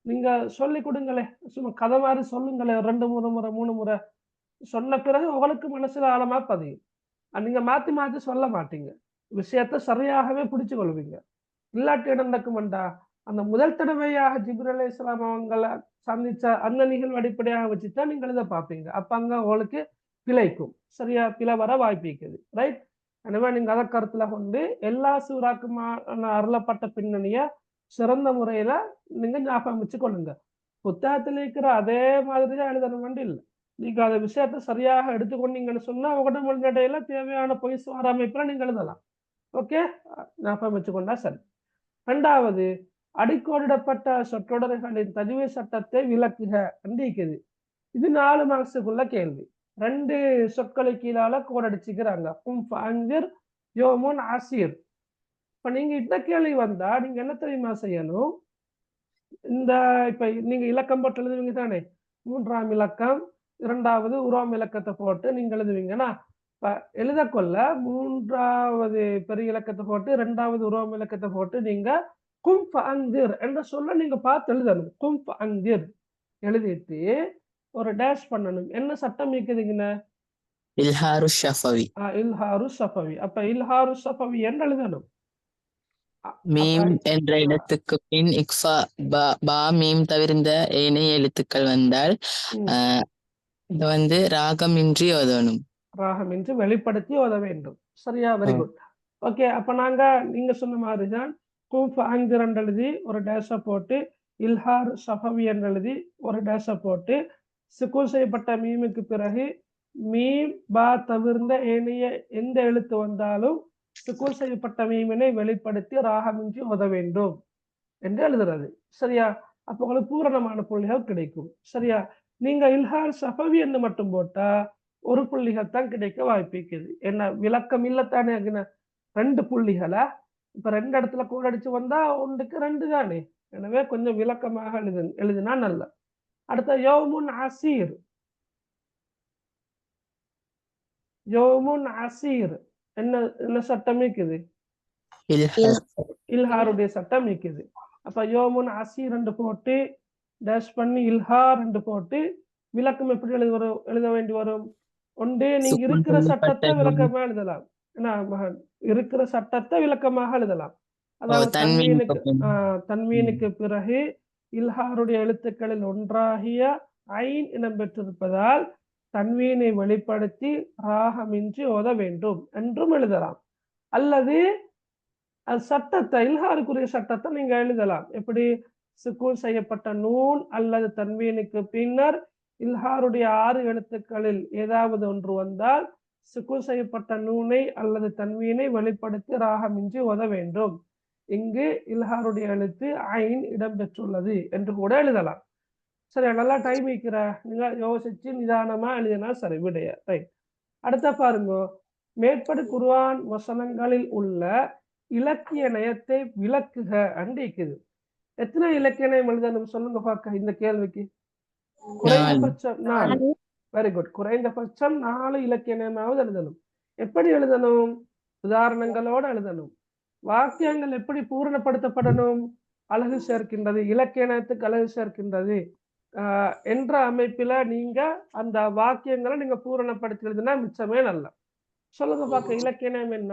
நீங்க சொல்லி கொடுங்களே. சும்மா கதை மாதிரி சொல்லுங்களே. 2 முறை 3 முறை சொன்ன பிறகு உங்களுக்கு மனசுல ஆழமா பதியும். நீங்க மாத்தி சொல்ல மாட்டீங்க, விஷயத்த சரியாகவே பிடிச்சு கொள்வீங்க. இல்லாட்டி நடக்குமெண்டா அந்த முதல் தடவையாக ஜிப்ரீல் அலைஹிஸ்ஸலாம் அவங்கள சந்திச்ச அந்த நிகழ்வு அடிப்படையாக வச்சுதான் நீங்க எழுத பார்ப்பீங்க. அப்ப அங்க உங்களுக்கு பிழைக்கும். சரியா? பிழை வர வாய்ப்பு இருக்குது. ரைட்? எனவே நீங்க அதை கருத்துல கொண்டு எல்லா சூறாக்குமான அருளப்பட்ட பின்னணிய சிறந்த முறையில நீங்க ஞாபகம் வச்சு கொள்ளுங்க. புத்தகத்துல இருக்கிற அதே மாதிரிதான் எழுதணும் இல்லை. நீங்க அந்த விஷயத்த சரியாக எடுத்துக்கொண்டீங்கன்னு சொன்னா உங்களோட மொழிநடையில தேவையான பொய் சுவார அமைப்புல நீங்க எழுதலாம். ஓகே, ஞாபகம் வச்சுக்கொண்டா சரி. 2வது, அடிக்கோடிடப்பட்ட சொற்றொடர்களின் தஜ்வீது சட்டத்தை விளக்குக இருக்குது. இது 4 மார்க்ஸுக்குள்ள கேள்வி. 2 சொற்களை கீழால கோடடிச்சுக்கிறாங்க. யோமுன் ஆசிர். இப்ப நீங்க இந்த கேள்வி வந்தா நீங்க என்ன தெரியுமா செய்யணும்? இந்த இப்ப நீங்க இலக்கம் போட்டு எழுதுவீங்க தானே, 3ஆம் இலக்கம் 2வது உருவம் இலக்கத்தை போட்டு நீங்க எழுதுவீங்கன்னா, இப்ப எழுதக்கொள்ள 3வது பெரிய இலக்கத்தை போட்டு 2வது உருவம் இலக்கத்தை போட்டு நீங்க கும்ஃப் அந்திர் என்ற சொல்ல நீங்க பார்த்து எழுதணும். கும்ஃப் அந்திர் எழுதிட்டு ஒரு டேஷ் பண்ணணும். என்ன சட்டம் இருக்குதுங்கண்ணா? இல்ஹாரு ஷஃபவி. இல்ஹாரு ஷஃபவி. அப்ப இல்ஹாரு ஷஃபவி என்று எழுதணும். மீம் என்ற இடத்துக்கு பின் இக்ஃபா பா மீம் தவிர்ந்த ஏனைய எழுத்துக்கள் வந்தால் இது ராகமின்றி ஓதணும். ராகமின்றி வெளிப்படுத்தி ஓத வேண்டும். சரியா? Very good. ஓகே, அப்ப நீங்க சொன்ன மாதிரிதான் கும்ஃப் அந்திர் என்று எழுதி ஒரு டேஷ போட்டு, இல்ஹார் ஷஃபவி என்று எழுதி ஒரு டேஷ போட்டு, சுக்கூன் செய்யப்பட்ட மீமுக்கு பிறகு மீம் பா தவிர்ந்த ஏனைய எந்த எழுத்து வந்தாலும் சுக்கூன் செய்யப்பட்ட மீமினை வெளிப்படுத்தி ராகமின்றி ஓத வேண்டும் என்று எழுதுறது. சரியா? அப்ப உங்களுக்கு பூரணமான புள்ளிகள் கிடைக்கும். சரியா? நீங்க இல்ஹார் ஷஃபவி என்று மட்டும் போட்டா 1 புள்ளிகள் தான் கிடைக்க வாய்ப்பு இருக்குது. என்ன விளக்கம் இல்லத்தானே? 2 புள்ளிகளா? இப்ப 2 இடத்துல கூட அடிச்சு வந்தா 1க்கு 2 தானே. எனவே கொஞ்சம் விளக்கமாக எழுதினா நல்ல. அடுத்த யௌமுன் அசீர். யௌமுன் அசீர் என்ன சட்டம் இருக்குது? இல்ஹாருடைய சட்டம் இருக்குது. அப்ப யோமுன் அசீர் என்று போட்டு டேஷ் பண்ணி இல்ஹார் என்று போட்டு விளக்கம் எப்படி எழுத வேண்டி வரும்? ஒன்றே நீங்க இருக்கிற சட்டத்தை விளக்கமா எழுதலாம். இருக்கிற சட்டத்தை விளக்கமாக எழுதலாம். அதாவது தன்வீனுக்கு பிறகு இல்ஹாருடைய எழுத்துக்களில் ஒன்றாகிய ஐன் இடம்பெற்றிருப்பதால் தன்வீனை வெளிப்படுத்தி ராகமின்றி ஓத வேண்டும் என்றும் எழுதலாம். அல்லது சட்டத்தை இல்ஹாருக்குரிய சட்டத்தை நீங்க எழுதலாம். எப்படி? சுக்கூன் செய்யப்பட்ட நூன் அல்லது தன்வீனுக்கு பின்னர் இல்ஹாருடைய 6 எழுத்துக்களில் ஏதாவது ஒன்று வந்தால் சுக்கூன் செய்யப்பட்ட நூனை அல்லது தன்வீனை வெளிப்படுத்தி ராகமின்றி ஓத வேண்டும். இங்கு இல்ஹாருடைய எழுத்து ஐன் இடம்பெற்றுள்ளது என்று கூட எழுதலாம். சரி, நல்லா டைம் வைக்கிற, நீங்க யோசிச்சு நிதானமா எழுதினா சரி விடைய. ரைட். அடுத்த பாருங்க, மேற்படி குர்ஆன் வசனங்களில் உள்ள இலக்கிய நயத்தை விளக்குக அண்டிக்குது. எத்தனை இலக்கிய நயம் எழுதணும் சொல்லுங்க பார்க்க இந்த கேள்விக்கு? குறைந்தபட்சம் 4. Very good. குறைந்தபட்சம் 4 இலக்கிய நயமாவது எழுதணும். எப்படி எழுதணும்? உதாரணங்களோடு எழுதணும். வாக்கியங்கள் எப்படி பூரணப்படுத்தப்படணும்? அழகு சேர்க்கின்றது, இலக்கிய நயத்துக்கு அழகு சேர்க்கின்றது என்ற அமைப்பில நீங்க அந்த வாக்கியங்களை நீங்க பூரணப்படுத்தி எழுதுனா மிச்சமே நல்ல. சொல்லுங்க பார்க்க, இலக்கிய நயம் என்ன?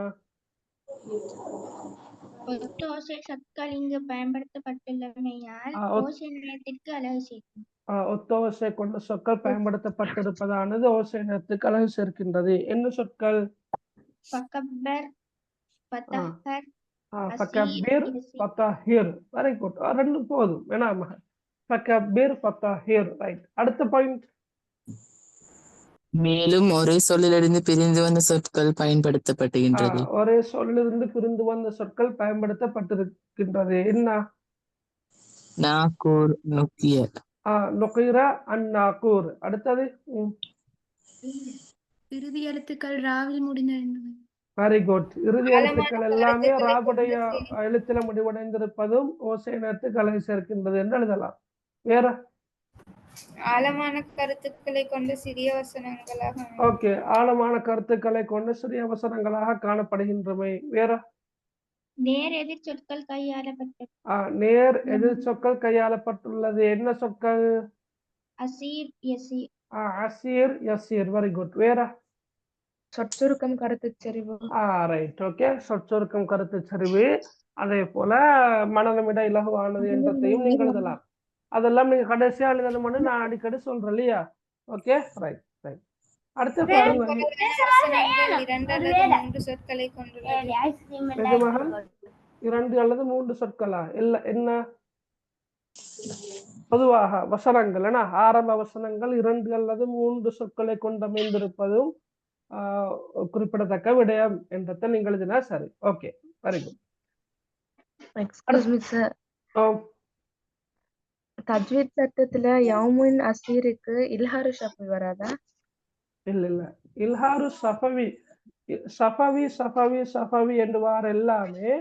ஒத்த ஓசை சொற்கள் இங்கு பயன்படுத்தப்பட்டுள்ளமையால் ஓசை நயத்திற்கு அழகு சேர்க்கும். ஒத்த ஓசை கொண்ட சொற்கள் பயன்படுத்தப்பட்டிருப்பதானது ஓசை நயத்துக்கு அழகு சேர்க்கின்றது. என்ன சொற்கள்? ஃபகப்பர், ஃபதஹர், ஃபகப்பீர், ஃபதஹீர். Very good. ரெண்டு போதும் வேணாம். ஃபகப்பீர், ஃபதஹீர். ரைட். அடுத்த பாயிண்ட். மேலும் ஒரே சொல்லிலிருந்து பிரிந்து வந்த சொற்கள் பயன்படுத்தப்படுகின்றது. ஒரே சொல்லிலிருந்து பிரிந்து வந்த சொற்கள் பயன்படுத்தப்பட்டிருக்கின்றது. என்ன? நாக்கூர், நுக்கிய. நுகிர, அந்நாக்கூர். அடுத்தது இறுதி எழுத்துக்கள் ராவில் முடிந்தடைந்தது. Very good. இறுதி எழுத்துக்கள் எல்லாமே ராவுடைய எழுத்துல முடிவடைந்திருப்பதும் ஓசை நயத்துக்கு அழகு சேர்க்கின்றது என்று எழுதலாம். வேற? ஆழமான கருத்துக்களை கொண்ட சிறிய வசனங்களாக. ஓகே, ஆழமான கருத்துக்களை கொண்ட சிறிய வசனங்களாக காணப்படுகின்றமை. வேற? நேர் எதிர் சொற்கள் கையாளப்பட்டது. நேர் எதிர் சொற்கள் கையாளப்பட்டுள்ளது. என்ன சொற்கள்? அசீர், யசீர். அசீர், யசீர். Very good. வேற? சொற்சுருக்கம் கருத்து செறிவு. ரைட். ஓகே, சொற்சுருக்கம் கருத்து செறிவு. அதே போல மனநமிட இலகுவானது என்றதையும் நீங்க எழுதலாம். அதெல்லாம் நீங்க கடைசியா எழுதணும்னு நான் அடிக்கடி சொல்றேன் இல்லையா? Okay, right right. அடுத்த பாருங்க, 2 அல்லது 3 சொற்களை கொண்டுள்ளது. 2 அல்லது 3 சொற்களா? இல்ல, என்ன? பொதுவாக வசனங்கள் ஆரம்ப வசனங்கள் 2 அல்லது 3 சொற்களை கொண்டமைந்திருப்பதும் குறிப்பிடத்தக்க விடயம் என்றதை நீங்கள் எழுதினா சரி. Okay, very good. தஜ்வீத் சட்டத்துல யௌமுன் அசீருக்கு இல்ஹாரு ஷஃபி வராதா? இல்ல. இல்ஹாரு சஃபவி, சஃபவி சஃபவி சஃபவி என்று வார எல்லாமே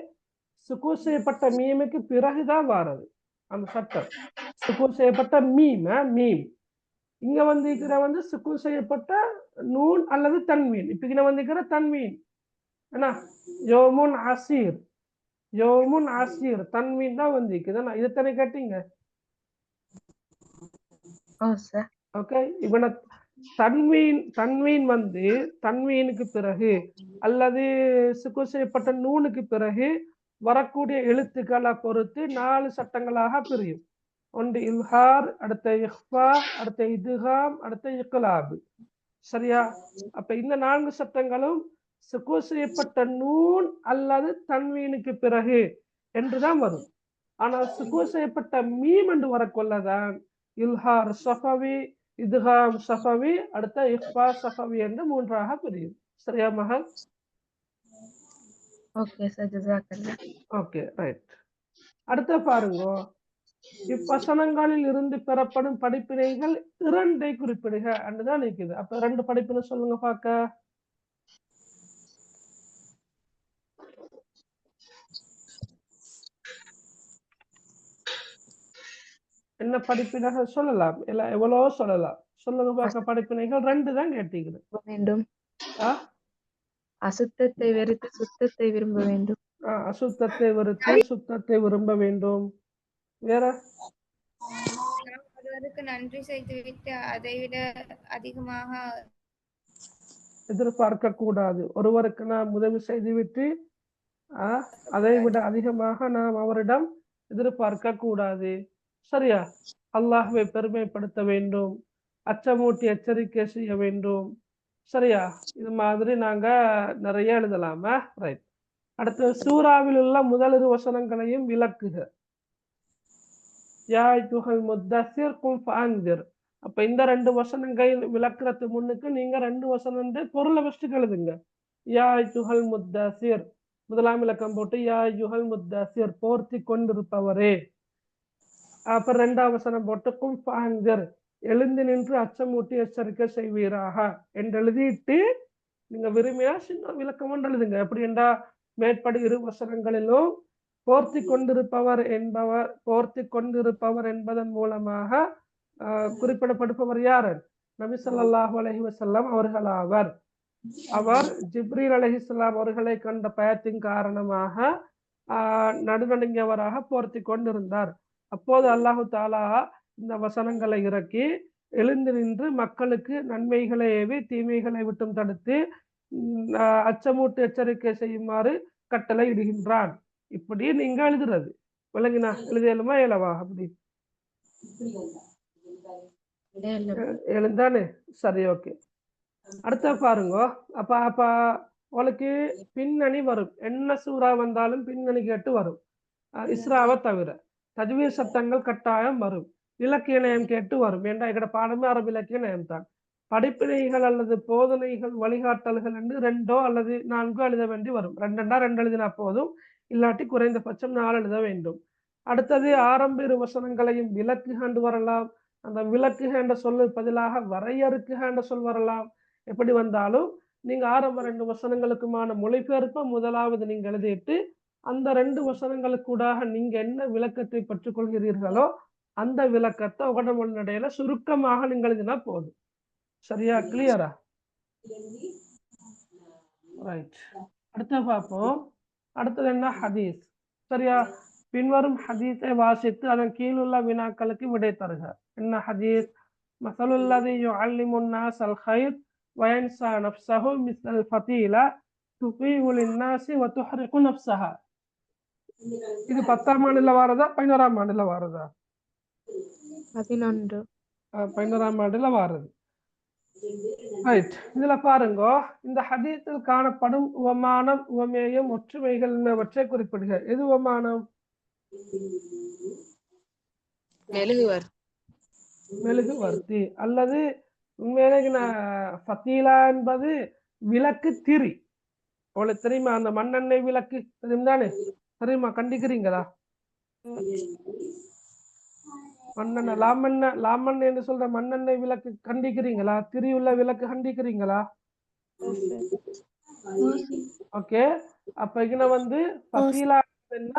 சுக்கூன் செய்யப்பட்ட மீமுக்கு பிறகுதான் வாரது. அந்த சட்டம் சுக்கூன் செய்யப்பட்ட மீம். இங்க வந்து சுக்கூன் செய்யப்பட்ட நூன் அல்லது தன்வீன். இப்ப இங்க வந்திருக்கிற தன்வீன் என்ன? யோமுன் அசீர், யோமுன் அசீர் தன்வீன் தான் வந்திருக்குது. இதை தானே கேட்டீங்க? ஓகே, இவன தன்வீன் வந்து தன்வீனுக்கு பிறகு அல்லது சுக்கூன் செய்யப்பட்ட நூனுக்கு பிறகு வரக்கூடிய எழுத்துக்களை பொறுத்து 4 சட்டங்களாக பிரியும். ஒன்று இல்ஹார், அடுத்த இஹ்ஃபா, அடுத்த இத்காம், அடுத்த இக்லாப். சரியா? அப்ப இந்த 4 சட்டங்களும் சுக்கூன் செய்யப்பட்ட நூன் அல்லது தன்வீனுக்கு பிறகு என்றுதான் வரும். ஆனா சுக்கூன் செய்யப்பட்ட மீம் என்று வரக்கொள்ளதான் இல்ஹார் சஃபவி, இத்காம் சஃபவி, அடுத்த இஹ்ஃபா சஃபவி என்று 3ஆக பிரியும். சரியா மகள்? ஓகே சார், ஜஸாக்கல்லாஹ். Okay, right. அடுத்த பாருங்க, இவ்வசனங்களில் இருந்து பெறப்படும் படிப்பினைகள் 2 குறிப்பிடுக என்றுதான் இருக்குது. அப்ப 2 படிப்பினை சொல்லுங்க பார்க்க. என்ன படிப்பினைகள் சொல்லலாம்? எல்லாம் எவ்வளவோ சொல்லலாம். சொல்லுங்க பார்க்க. படிப்பினைகள் 2 தான் கேட்டீங்க. வேண்டும். அசுத்தத்தை வெறுத்து சுத்தத்தை விரும்ப வேண்டும். அசுத்தத்தை வெறுத்து சுத்தத்தை விரும்ப வேண்டும். வேற? ஒருவருக்கு நன்றி செய்துவிட்டு அதைவிட அதிகமாக எதிர்பார்க்க கூடாது. ஒருவருக்கு நாம் உதவி செய்துவிட்டு அதை விட அதிகமாக நாம் அவரிடம் எதிர்பார்க்க கூடாது. சரியா? அல்லாஹ்வை பெருமைப்படுத்த வேண்டும், அச்சமூட்டி எச்சரிக்கை செய்ய வேண்டும். சரியா? இது மாதிரி நாங்க நிறைய எழுதலாமா? ரைட். அடுத்து சூராவில் உள்ள முதல் 2 வசனங்களையும் விளக்குக. யா அய்யுஹல் முத்தஸிர் கும் ஃபஅன்திர். அப்ப இந்த 2 வசனங்கள் விளக்குறது முன்னுக்கு நீங்க 2 வசனம் பொருளை வச்சுட்டு எழுதுங்க. யா அய்யுஹல் முத்தஸிர் முதலாம் இலக்கம் போட்டு யா அய்யுஹல் முத்தஸிர் போர்த்தி கொண்டிருப்பவரே. அப்புறம் 2ஆம் வசனம் போட்டு கும் ஃபஅன்திர் எழுந்து நின்று அச்சமூட்டி எச்சரிக்கை செய்வீராக என்று எழுதிட்டு நீங்க விரும்பியா சின்ன விளக்கம் ஒன்று எழுதுங்க. எப்படி என்றா மேற்படி 2 வசனங்களிலும் போர்த்தி கொண்டிருப்பவர் என்பதன் மூலமாக குறிப்பிடப்படுபவர் யார்? நபி ஸல்லல்லாஹு அலைஹி வஸல்லம் அவர்களாவர். அவர் ஜிப்ரீல் அலைஹிஸ்ஸலாம் அவர்களை கண்ட பயத்தின் காரணமாக நடுநடுங்கியவராக போர்த்தி கொண்டிருந்தார். அப்போது அல்லாஹு தாலா இந்த வசனங்களை இறக்கி எழுந்து நின்று மக்களுக்கு நன்மைகளை ஏவி தீமைகளை விட்டும் தடுத்து அச்சமூட்டு எச்சரிக்கை செய்யுமாறு கட்டளை இடுகின்றான். இப்படி நீங்க எழுதுறது விளங்கினா? எழுதலுமா இயலவா? அப்படி எழுந்தானே? சரி, ஓகே. அடுத்த பாருங்க. அப்ப உங்களுக்கு பின்னணி வரும். என்ன சூறா வந்தாலும் பின்னணி கேட்டு வரும். இஸ்ராவை தவிர தஜ்வீத் சட்டங்கள் கட்டாயம் வரும். இலக்கிய நயம் கேட்டு வரும். ஏண்டா எங்கட பாடமே அரபு இலக்கிய நயம் தான். படிப்பினைகள் அல்லது போதனைகள் வழிகாட்டல்கள் என்று 2 அல்லது 4 எழுத வேண்டி வரும். 2 எழுதினா போதும், இல்லாட்டி குறைந்தபட்சம் 4 எழுத வேண்டும். அடுத்தது ஆரம்ப 2 வசனங்களையும் விளக்குகண்டு வரலாம். அந்த விளக்குக என்ற சொல்லு பதிலாக வரையறுக்குக என்ற சொல் வரலாம். எப்படி வந்தாலும் நீங்க ஆரம்ப 2 வசனங்களுக்குமான மொழிபெயர்ப்ப முதலாவது நீங்க எழுதிட்டு அந்த 2 வசனங்களுக்கூடாக நீங்க என்ன விளக்கத்தை பெற்றுக் கொள்கிறீர்களோ அந்த விளக்கத்தை உடம்பு நடையில சுருக்கமாக நீங்க எழுதினா போதும். சரியா? கிளியரா? ரைட். அடுத்த பார்ப்போம். அடுத்தது என்ன? ஹதீஸ். சரியா? பின்வரும் ஹதீஸை வாசித்து அதன் கீழுள்ள வினாக்களுக்கு விடை தருக. என்ன ஹதீஸ்? மஸலுல்லதி யுஅல்லிமுன் நாஸல் கைர் வயன்ஸா நஃப்ஸஹு மிஸ்லல் ஃபதீலா துஃபீஉ லின்னாஸி வ துஹ்ரிகு நஃப்ஸஹா. இது 10ஆம் ஆண்டுல வாரதா 11ஆம் ஆண்டுல வாரதா? 11. 11ஆம் ஆண்டுல வாரது. ரைட். இதுல பாருங்க, இந்த ஹதீஸில் காணப்படும் உவமானம் உவமேயம் ஒற்றுமைகள் என்னவற்றை குறிப்பிடுக. எது உவமானம்? மெழுகுவர்த்தி அல்லது உண்மையிலே ஃபதீலா என்பது விளக்கு திரி. உங்களுக்கு தெரியுமா? அந்த மண்ணெண்ணெய் விளக்கு தெரியும்தானே? தெரியுமா? கண்டிக்கிறீங்களா? மண்ணெண்ணெய் லாமண்ணெய் என்று சொல்ற மண்ணெண்ணெய் விளக்கு கண்டிக்கிறீங்களா? திரியுள்ள விளக்கு கண்டிக்கிறீங்களா? ஓகே. அப்ப இங்க ஃபதீலா என்ன?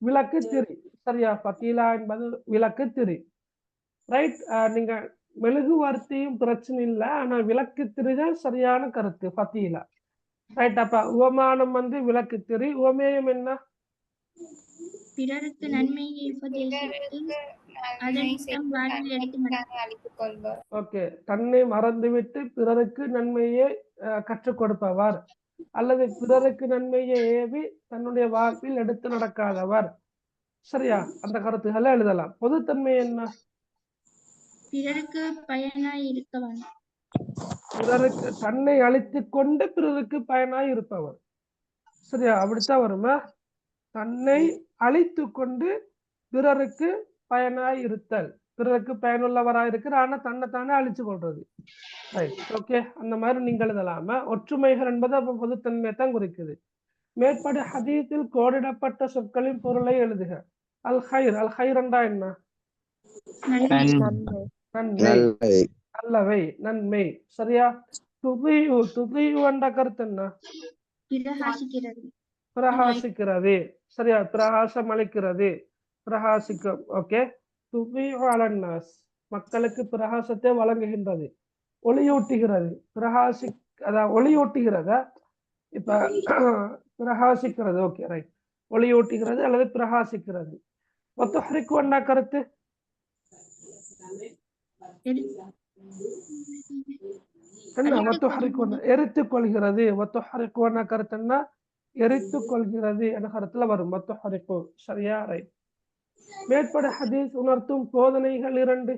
விளக்கு திரி. சரியா? ஃபதீலா என்பது விளக்கு திரி. ரைட். நீங்க மெழுகுவர்த்தியும் பிரச்சனை இல்லை, ஆனா விளக்கு திரிதான் சரியான கருத்து. ஃபதீலா. ரைட். அப்ப உவமானம் விளக்கு திரி. உவமேயம் என்ன? பிறருக்கு நன்மையை உபதேசித்து அதனிடம் வாழ்வில் எடுத்து நடப்பவர். ஓகே. தன்னை மறந்துவிட்டு பிறருக்கு நன்மையை கற்றுக் கொடுப்பவர் அல்லது பிறருக்கு நன்மையை ஏவி தன்னுடைய வாழ்வில் எடுத்து நடக்காதவர். சரியா? அந்த கருத்துக்களை எழுதலாம். பொதுத்தன்மை என்ன? பிறருக்கு பயனாய் இருக்கவன். பிறருக்கு தன்னை அழித்துக் கொண்டு பிறருக்கு பயனாய் இருப்பவர். சரியா? அப்படித்தான் வருமா? தன்னை அழித்து கொண்டு பிறருக்கு பயனாய் இருத்தல். பிறருக்கு பயனுள்ளவராய் இருக்கிற, ஆனா தன்னைத்தானே அழிச்சு கொள்றது. ரைட். ஓகே. அந்த மாதிரி நீங்க எழுதலாம. ஒற்றுமைகள் என்பது அப்ப பொதுத்தன்மையை தான் குறிக்குது. மேற்படி ஹதீஸில் கோடிடப்பட்ட சொற்களின் பொருளை எழுதுக. அல் ஹைர். அல் ஹைர் என்றா என்ன? நன்மை, நல்லவை, நன்மை. சரியா? துதியு. துதியு என்ற கருத்து என்ன? பிரகாசிக்கிறது. சரியா? பிரகாசம் அளிக்கிறது, பிரகாசிக்கும். ஓகே. துதியு அலன்னாஸ் மக்களுக்கு பிரகாசத்தை வழங்குகின்றது, ஒளியூட்டுகிறது. அதாவது ஒளியூட்டுகிறத இப்ப பிரகாசிக்கிறது. Okay, right. ஒளியூட்டுகிறது அல்லது பிரகாசிக்கிறது. வத்துஹ்ரிகு என்ற கருத்து என்ன? வத்துஹ்ரிகு எரித்துக் கொள்கிறது. வத்துஹ்ரிகு என்ற கருத்து என்ன? எரித்துக் கொள்கிறது என்ற கருத்துல வரும். வத்துஹ்ரிகு. சரியா? ரைட். மேற்பட ஹதீஸ் உணர்த்தும் போதனைகள் 2.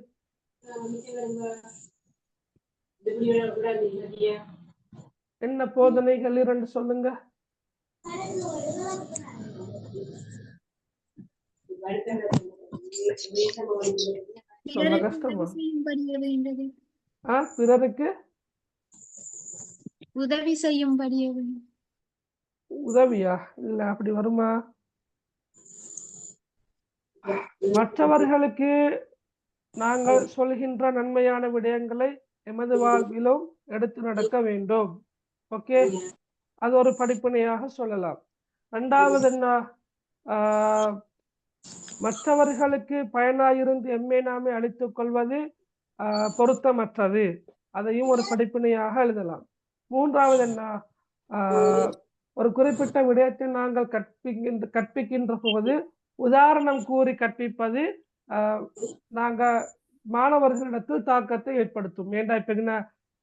என்ன போதனைகள் 2 சொல்லுங்க. சொல்ல கஷ்டமா? பிறருக்கு உதவி செய்யும்படி உதவியா? இல்ல, அப்படி வருமா? மற்றவர்களுக்கு நாங்கள் சொல்கின்ற நன்மையான விடயங்களை எமது வாழ்விலும் எடுத்து நடக்க வேண்டும். ஓகே, அது ஒரு படிப்பினையாக சொல்லலாம். 2வது என்ன? மற்றவர்களுக்கு பயனாயிருந்து எம்மை நாமே அழித்துக் கொள்வது பொருத்தமற்றது. அதையும் ஒரு படிப்பினையாக எழுதலாம். 3வது என்ன? ஒரு குறிப்பிட்ட விடயத்தை நாங்கள் கற்பிக்கின்ற போது உதாரணம் கூறி கற்பிப்பது நாங்க மாணவர்களிடத்தில் தாக்கத்தை ஏற்படுத்தும். ஏண்டா இப்ப என்ன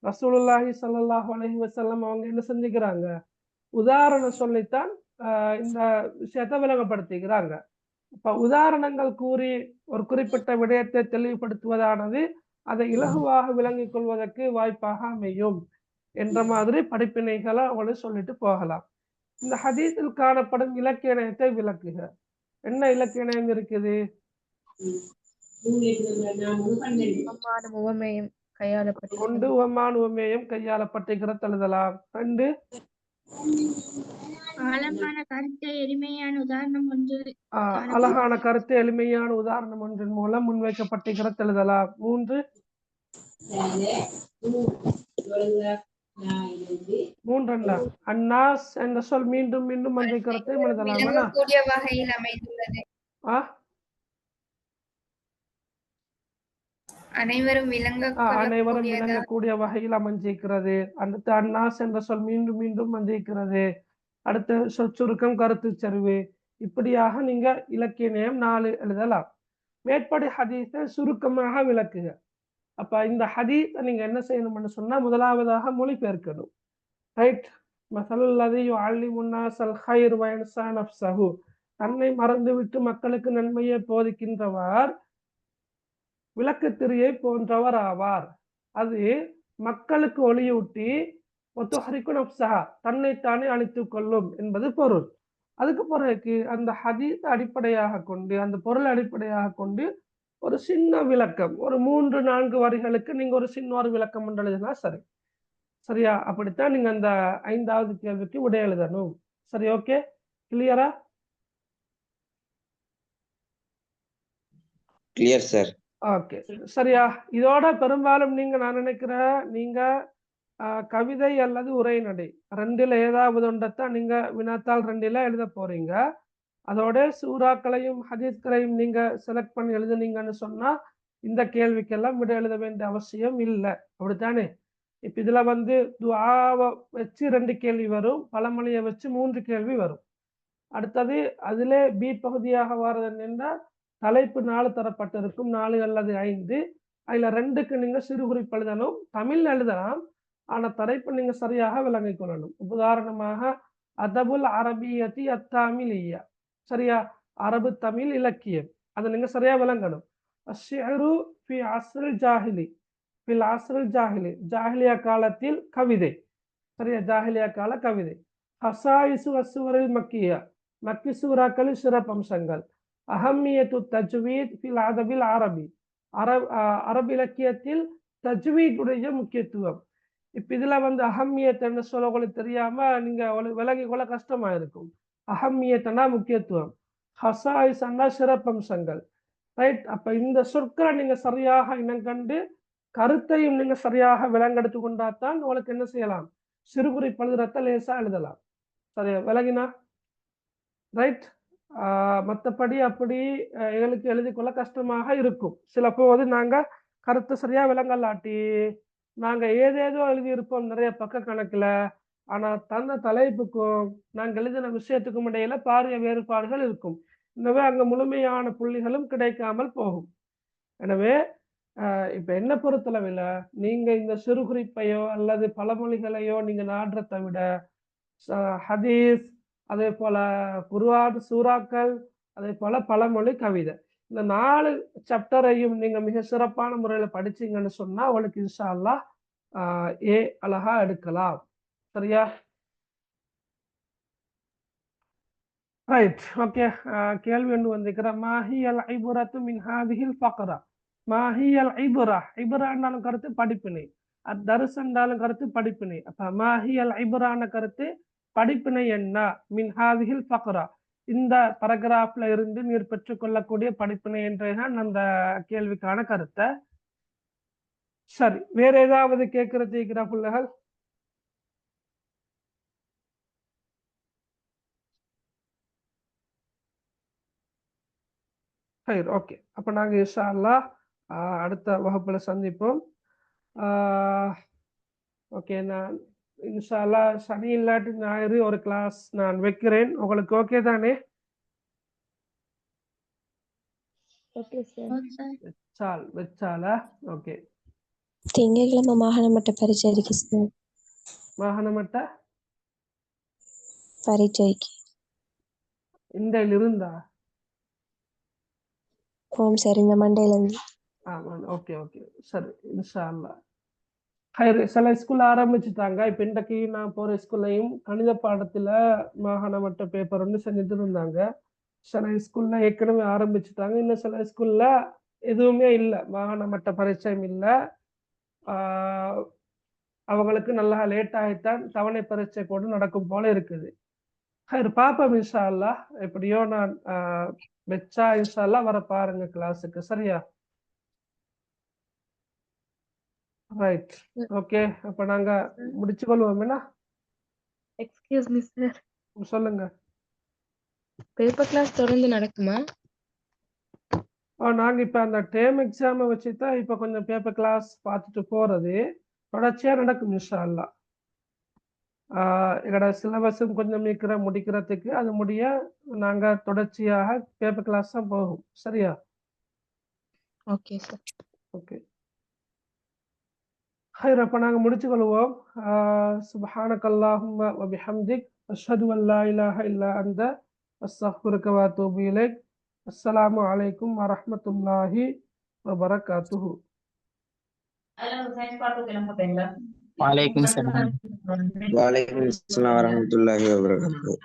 ரசூலுல்லாஹி ஸல்லல்லாஹு அலைஹி வஸல்லம் அவங்க என்ன செஞ்சுக்கிறாங்க? உதாரணம் சொல்லித்தான் இந்த விஷயத்தை விளங்கப்படுத்துகிறாங்க. இப்ப உதாரணங்கள் கூறி ஒரு குறிப்பிட்ட விடயத்தை தெளிவுபடுத்துவதானது அதை இலகுவாக விளங்கிக் கொள்வதற்கு வாய்ப்பாக அமையும் என்ற மாதிரி படிப்பினைகளை அவங்களை சொல்லிட்டு போகலாம். இந்த ஹதீஸில் காணப்படும் இலக்கிய நயத்தை விளக்குக. என்ன இலக்கிய நயம் இருக்குது? ஒன்று உவமான் உவமேயம் கையாளப்பட்டிருக்கிறது எழுதலாம். 2 ஆழமான கருத்தை எளிமையான உதாரணம் ஒன்று அழகான கருத்து எளிமையான உதாரணம் ஒன்றின் மூலம் முன்வைக்கப்பட்டிருக்கிறது எழுதலாம். 3 என்ன? அன்னாஸ் என்ற சொல் மீண்டும் மீண்டும் அந்த கருத்தை எழுதலாம். விளங்கக்கூடிய வகையில் அமைந்துள்ளது. அனைவரும் விளங்கக்கூடிய வகையில் அமைஞ்சிருக்கிறது. அடுத்து அன்னாஸ் என்ற சொல் மீண்டும் மீண்டும் வந்திருக்கிறது. அடுத்த சொற்சுருக்கம் கருத்து சரிவு. இப்படியாக நீங்க இலக்கிய நயம் 4 எழுதலாம். மேற்படி ஹதீஸை சுருக்கமாக விளக்குக. அப்ப இந்த ஹதீஸை நீங்க என்ன செய்யணும்னு சொன்னா முதலாவதாக மொழிபெயர்க்கணும். ரைட்? மஸலுல்லதி யுஅல்லிமுன்னாஸல் கைர் வ யன்ஸா நஃப்ஸஹு. தன்னை மறந்துவிட்டு மக்களுக்கு நன்மையை போதிக்கின்றவர் விளக்குத்திரியை போன்றவர் ஆவார். அது மக்களுக்கு ஒளியூட்டி தன்னைத்தானே அழித்துக் கொள்ளும் என்பது பொருள். அதுக்கு பிறகு அந்த ஹதீஸ் அடிப்படையாக கொண்டு அந்த பொருள் அடிப்படையாக கொண்டு ஒரு சின்ன விளக்கம், ஒரு 3-4 வரிகளுக்கு நீங்க ஒரு சின்ன ஒரு விளக்கம் எழுதினா சரி. சரியா? அப்படித்தான் நீங்க அந்த 5வது கேள்விக்கு விடை எழுதணும். சரி, ஓகே, கிளியரா? Clear sir. ஓகே, சரியா? இதோட பெரும்பாலும் நான் நினைக்கிறேன் நீங்க கவிதை அல்லது உரைநடை 2ல் ஏதாவது ஒன்றத்தான் நீங்க வினாத்தாள் 2ல் எழுத போறீங்க. அதோட சூறாக்களையும் ஹதீஸ்களையும் நீங்க செலக்ட் பண்ணி எழுதுனீங்கன்னு சொன்னா இந்த கேள்விக்கெல்லாம் விட எழுத வேண்டிய அவசியம் இல்லை. அப்படித்தானே? இப்ப இதுல துஆவை வச்சு 2 கேள்வி வரும், பழமொழியை வச்சு 3 கேள்வி வரும். அடுத்தது அதுல பி பகுதியாக வர்றது என்னன்னா தலைப்பு 4 தரப்பட்டிருக்கும், 4 அல்லது 5. அதுல 2க்கு நீங்க சிறு குறிப்பு எழுதணும். தமிழ் எழுதலாம், ஆனா தலைப்பு நீங்க சரியாக விளங்கிக் கொள்ளணும். உதாரணமாக அதபுல் அரபியத்தி அத்தாமிலியா. சரியா? அரபு தமிழ் இலக்கியம், அதை நீங்க சரியா விளங்கணும். அஷ்ஷிஅரு ஃபி அஸ்ரில் ஜாஹிலி, ஃபில் அஸ்ரில் ஜாஹிலி, ஜாஹிலியா காலத்தில் கவிதை. சரியா? ஜாஹிலியா கால கவிதை. ஹசாயிசு அஸ்வரில் மக்கியா, மக்கி சூறாக்களில் சிறப்பம்சங்கள். அஹம்மியத்து தஜ்வீத் ஃபில் அதபில் அரபி, அரபு இலக்கியத்தில் தஜ்வீதுடைய முக்கியத்துவம். இப்ப இதுல அஹம்மியத்தை சொல்ல உங்களுக்கு தெரியாம நீங்க விலகி கொள்ள கஷ்டமா இருக்கும். அஹம்மியத்தனா முக்கியத்துவம், ஹசாயிசன்னா சிறப்பம்சங்கள். ரைட்? அப்ப இந்த சொற்களை நீங்க சரியாக இனங்கண்டு கருத்தையும் நீங்க சரியாக விளங்கெடுத்து கொண்டாதான் உங்களுக்கு என்ன செய்யலாம், சிறுகுறி பழுதுரத்தை லேசா எழுதலாம். சரியா? விளங்கினா? ரைட்? மற்றபடி அப்படி எங்களுக்கு எழுதி கொள்ள கஷ்டமாக இருக்கும். சில போது நாங்க கருத்து சரியா விளங்கலாட்டி நாங்க ஏதேதோ எழுதியிருப்போம் நிறைய பக்க கணக்குல. ஆனா தந்த தலைப்புக்கும் நாங்கள் எழுதின விஷயத்துக்கும் இடையில பாரிய வேறுபாடுகள் இருக்கும். எனவே அங்க முழுமையான புள்ளிகளும் கிடைக்காமல் போகும். எனவே இப்ப என்ன பொறுத்தளவில் நீங்க இந்த சிறுகுறிப்பையோ அல்லது பழமொழிகளையோ நீங்க நாடுறதை விட ஹதீஸ், அதே போல குர்ஆன் சூறாக்கள், அதே போல பழமொழி கவிதை, இந்த 4 சாப்டரையும் நீங்க மிக சிறப்பான முறையில படிச்சீங்கன்னு சொன்னா உங்களுக்கு இன்ஷா அல்லாஹ் ஏ அழகா எடுக்கலாம். சரியா? Right, okay. கேள்வி ஒன்று வந்திருக்கிற மாஹியல் ஐபுரத்து மின் ஹாதிஹில் ஃபக்ரா. மாஹியல் ஐபுரா, ஐபுரான்னாலும் கருத்து படிப்பினை, தர்ஸ் என்றாலும் கருத்து படிப்பினை. அப்ப மாஹியல் ஐபுரான கருத்து படிப்பினை என்ன? மின் ஹாதிஹில் ஃபக்ரா, இந்த பரகிராஃப்ல இருந்து நீர் பெற்றுக்கொள்ளக்கூடிய படிப்பினை என்றுதான் அந்த கேள்விக்கான கருத்தை. சரி, வேற ஏதாவது கேட்கறது இருக்கிற பிள்ளைகள்? சரி, ஓகே. அப்ப நாங்க இன்ஷா அல்லாஹ் அடுத்த வகுப்புல சந்திப்போம். ஓகே, நான் இன்ஷா அல்லாஹ் சனி இல்லாட்டி ஞாயிறு ஒரு கிளாஸ் நான் வைக்கிறேன். உங்களுக்கு ஓகே தானே? Okay sir. வச்சாலா? ஓகே. திங்கட்கிழமை மாகாண மட்ட பரீட்சைக்கு சார். மாகாண மட்ட பரீட்சைக்கு இந்த இருந்தா? ஓம் சார், இந்த மண்டேலேருந்து. ஓகே ஓகே, சரி, இன்ஷா அல்லாஹ். சில ஸ்கூல்ல ஆரம்பிச்சுட்டாங்க. இப்ப இன்றைக்கு நான் போற ஸ்கூல்லையும் கணித பாடத்துல மாகாண மட்ட பேப்பர் ஒன்று செஞ்சுட்டு இருந்தாங்க. சில ஸ்கூல்ல ஏற்கனவே ஆரம்பிச்சுட்டாங்க. இன்னும் சில ஸ்கூல்ல எதுவுமே இல்லை, மாகாண மட்ட பரீட்சையும் இல்லை. அவங்களுக்கு நல்லா லேட் ஆகித்தான் தவணை பரீட்சை கூட நடக்கும் போல இருக்குது. பாப்போம் இன்ஷா அல்லாஹ். எப்படியோ நான் வச்சா இன்ஷா அல்லாஹ் வர பாருங்க கிளாஸுக்கு. சரியா? Right, okay. அப்ப நாங்க முடிச்சு கொள்வோம். என்ன? எக்ஸ்கியூஸ் மீ சார், சொல்லுங்க. பேப்பர் கிளாஸ் தொடர்ந்து நடக்குமா? நாங்க இப்ப அந்த டேர்ம் எக்ஸாமை வச்சுதான் இப்ப கொஞ்சம் பேப்பர் கிளாஸ் பார்த்துட்டு போறது தொடர்ச்சியா நடக்கும் இன்ஷா அல்லாஹ். எங்களோட சிலபஸும் கொஞ்சம் முடிக்கிறதுக்கு அது முடிய நாங்க தொடர்ச்சியாக பேப்பர் கிளாஸ் தான் போகும். சரியா? Okay sir. ஓகே, அப்ப நாங்க முடிச்சு கொள்வோம். சுப்ஹானக்கல்லாஹும்ம வ பிஹம்திக் அஷ்ஹது அன் லா இலாஹ இல்லா அன்த அஸ்தக்ஃபிருக வ அத்தூபு இலைக். அஸ்ஸலாமு அலைக்கும் வ ரஹ்மத்துல்லாஹி வ பரகாத்துஹு. வலைக்கும் சலாம். வலைக்கும் அஸ்ஸலாம் வரஹ்மத்துல்லாஹி வபரகாத்துஹு.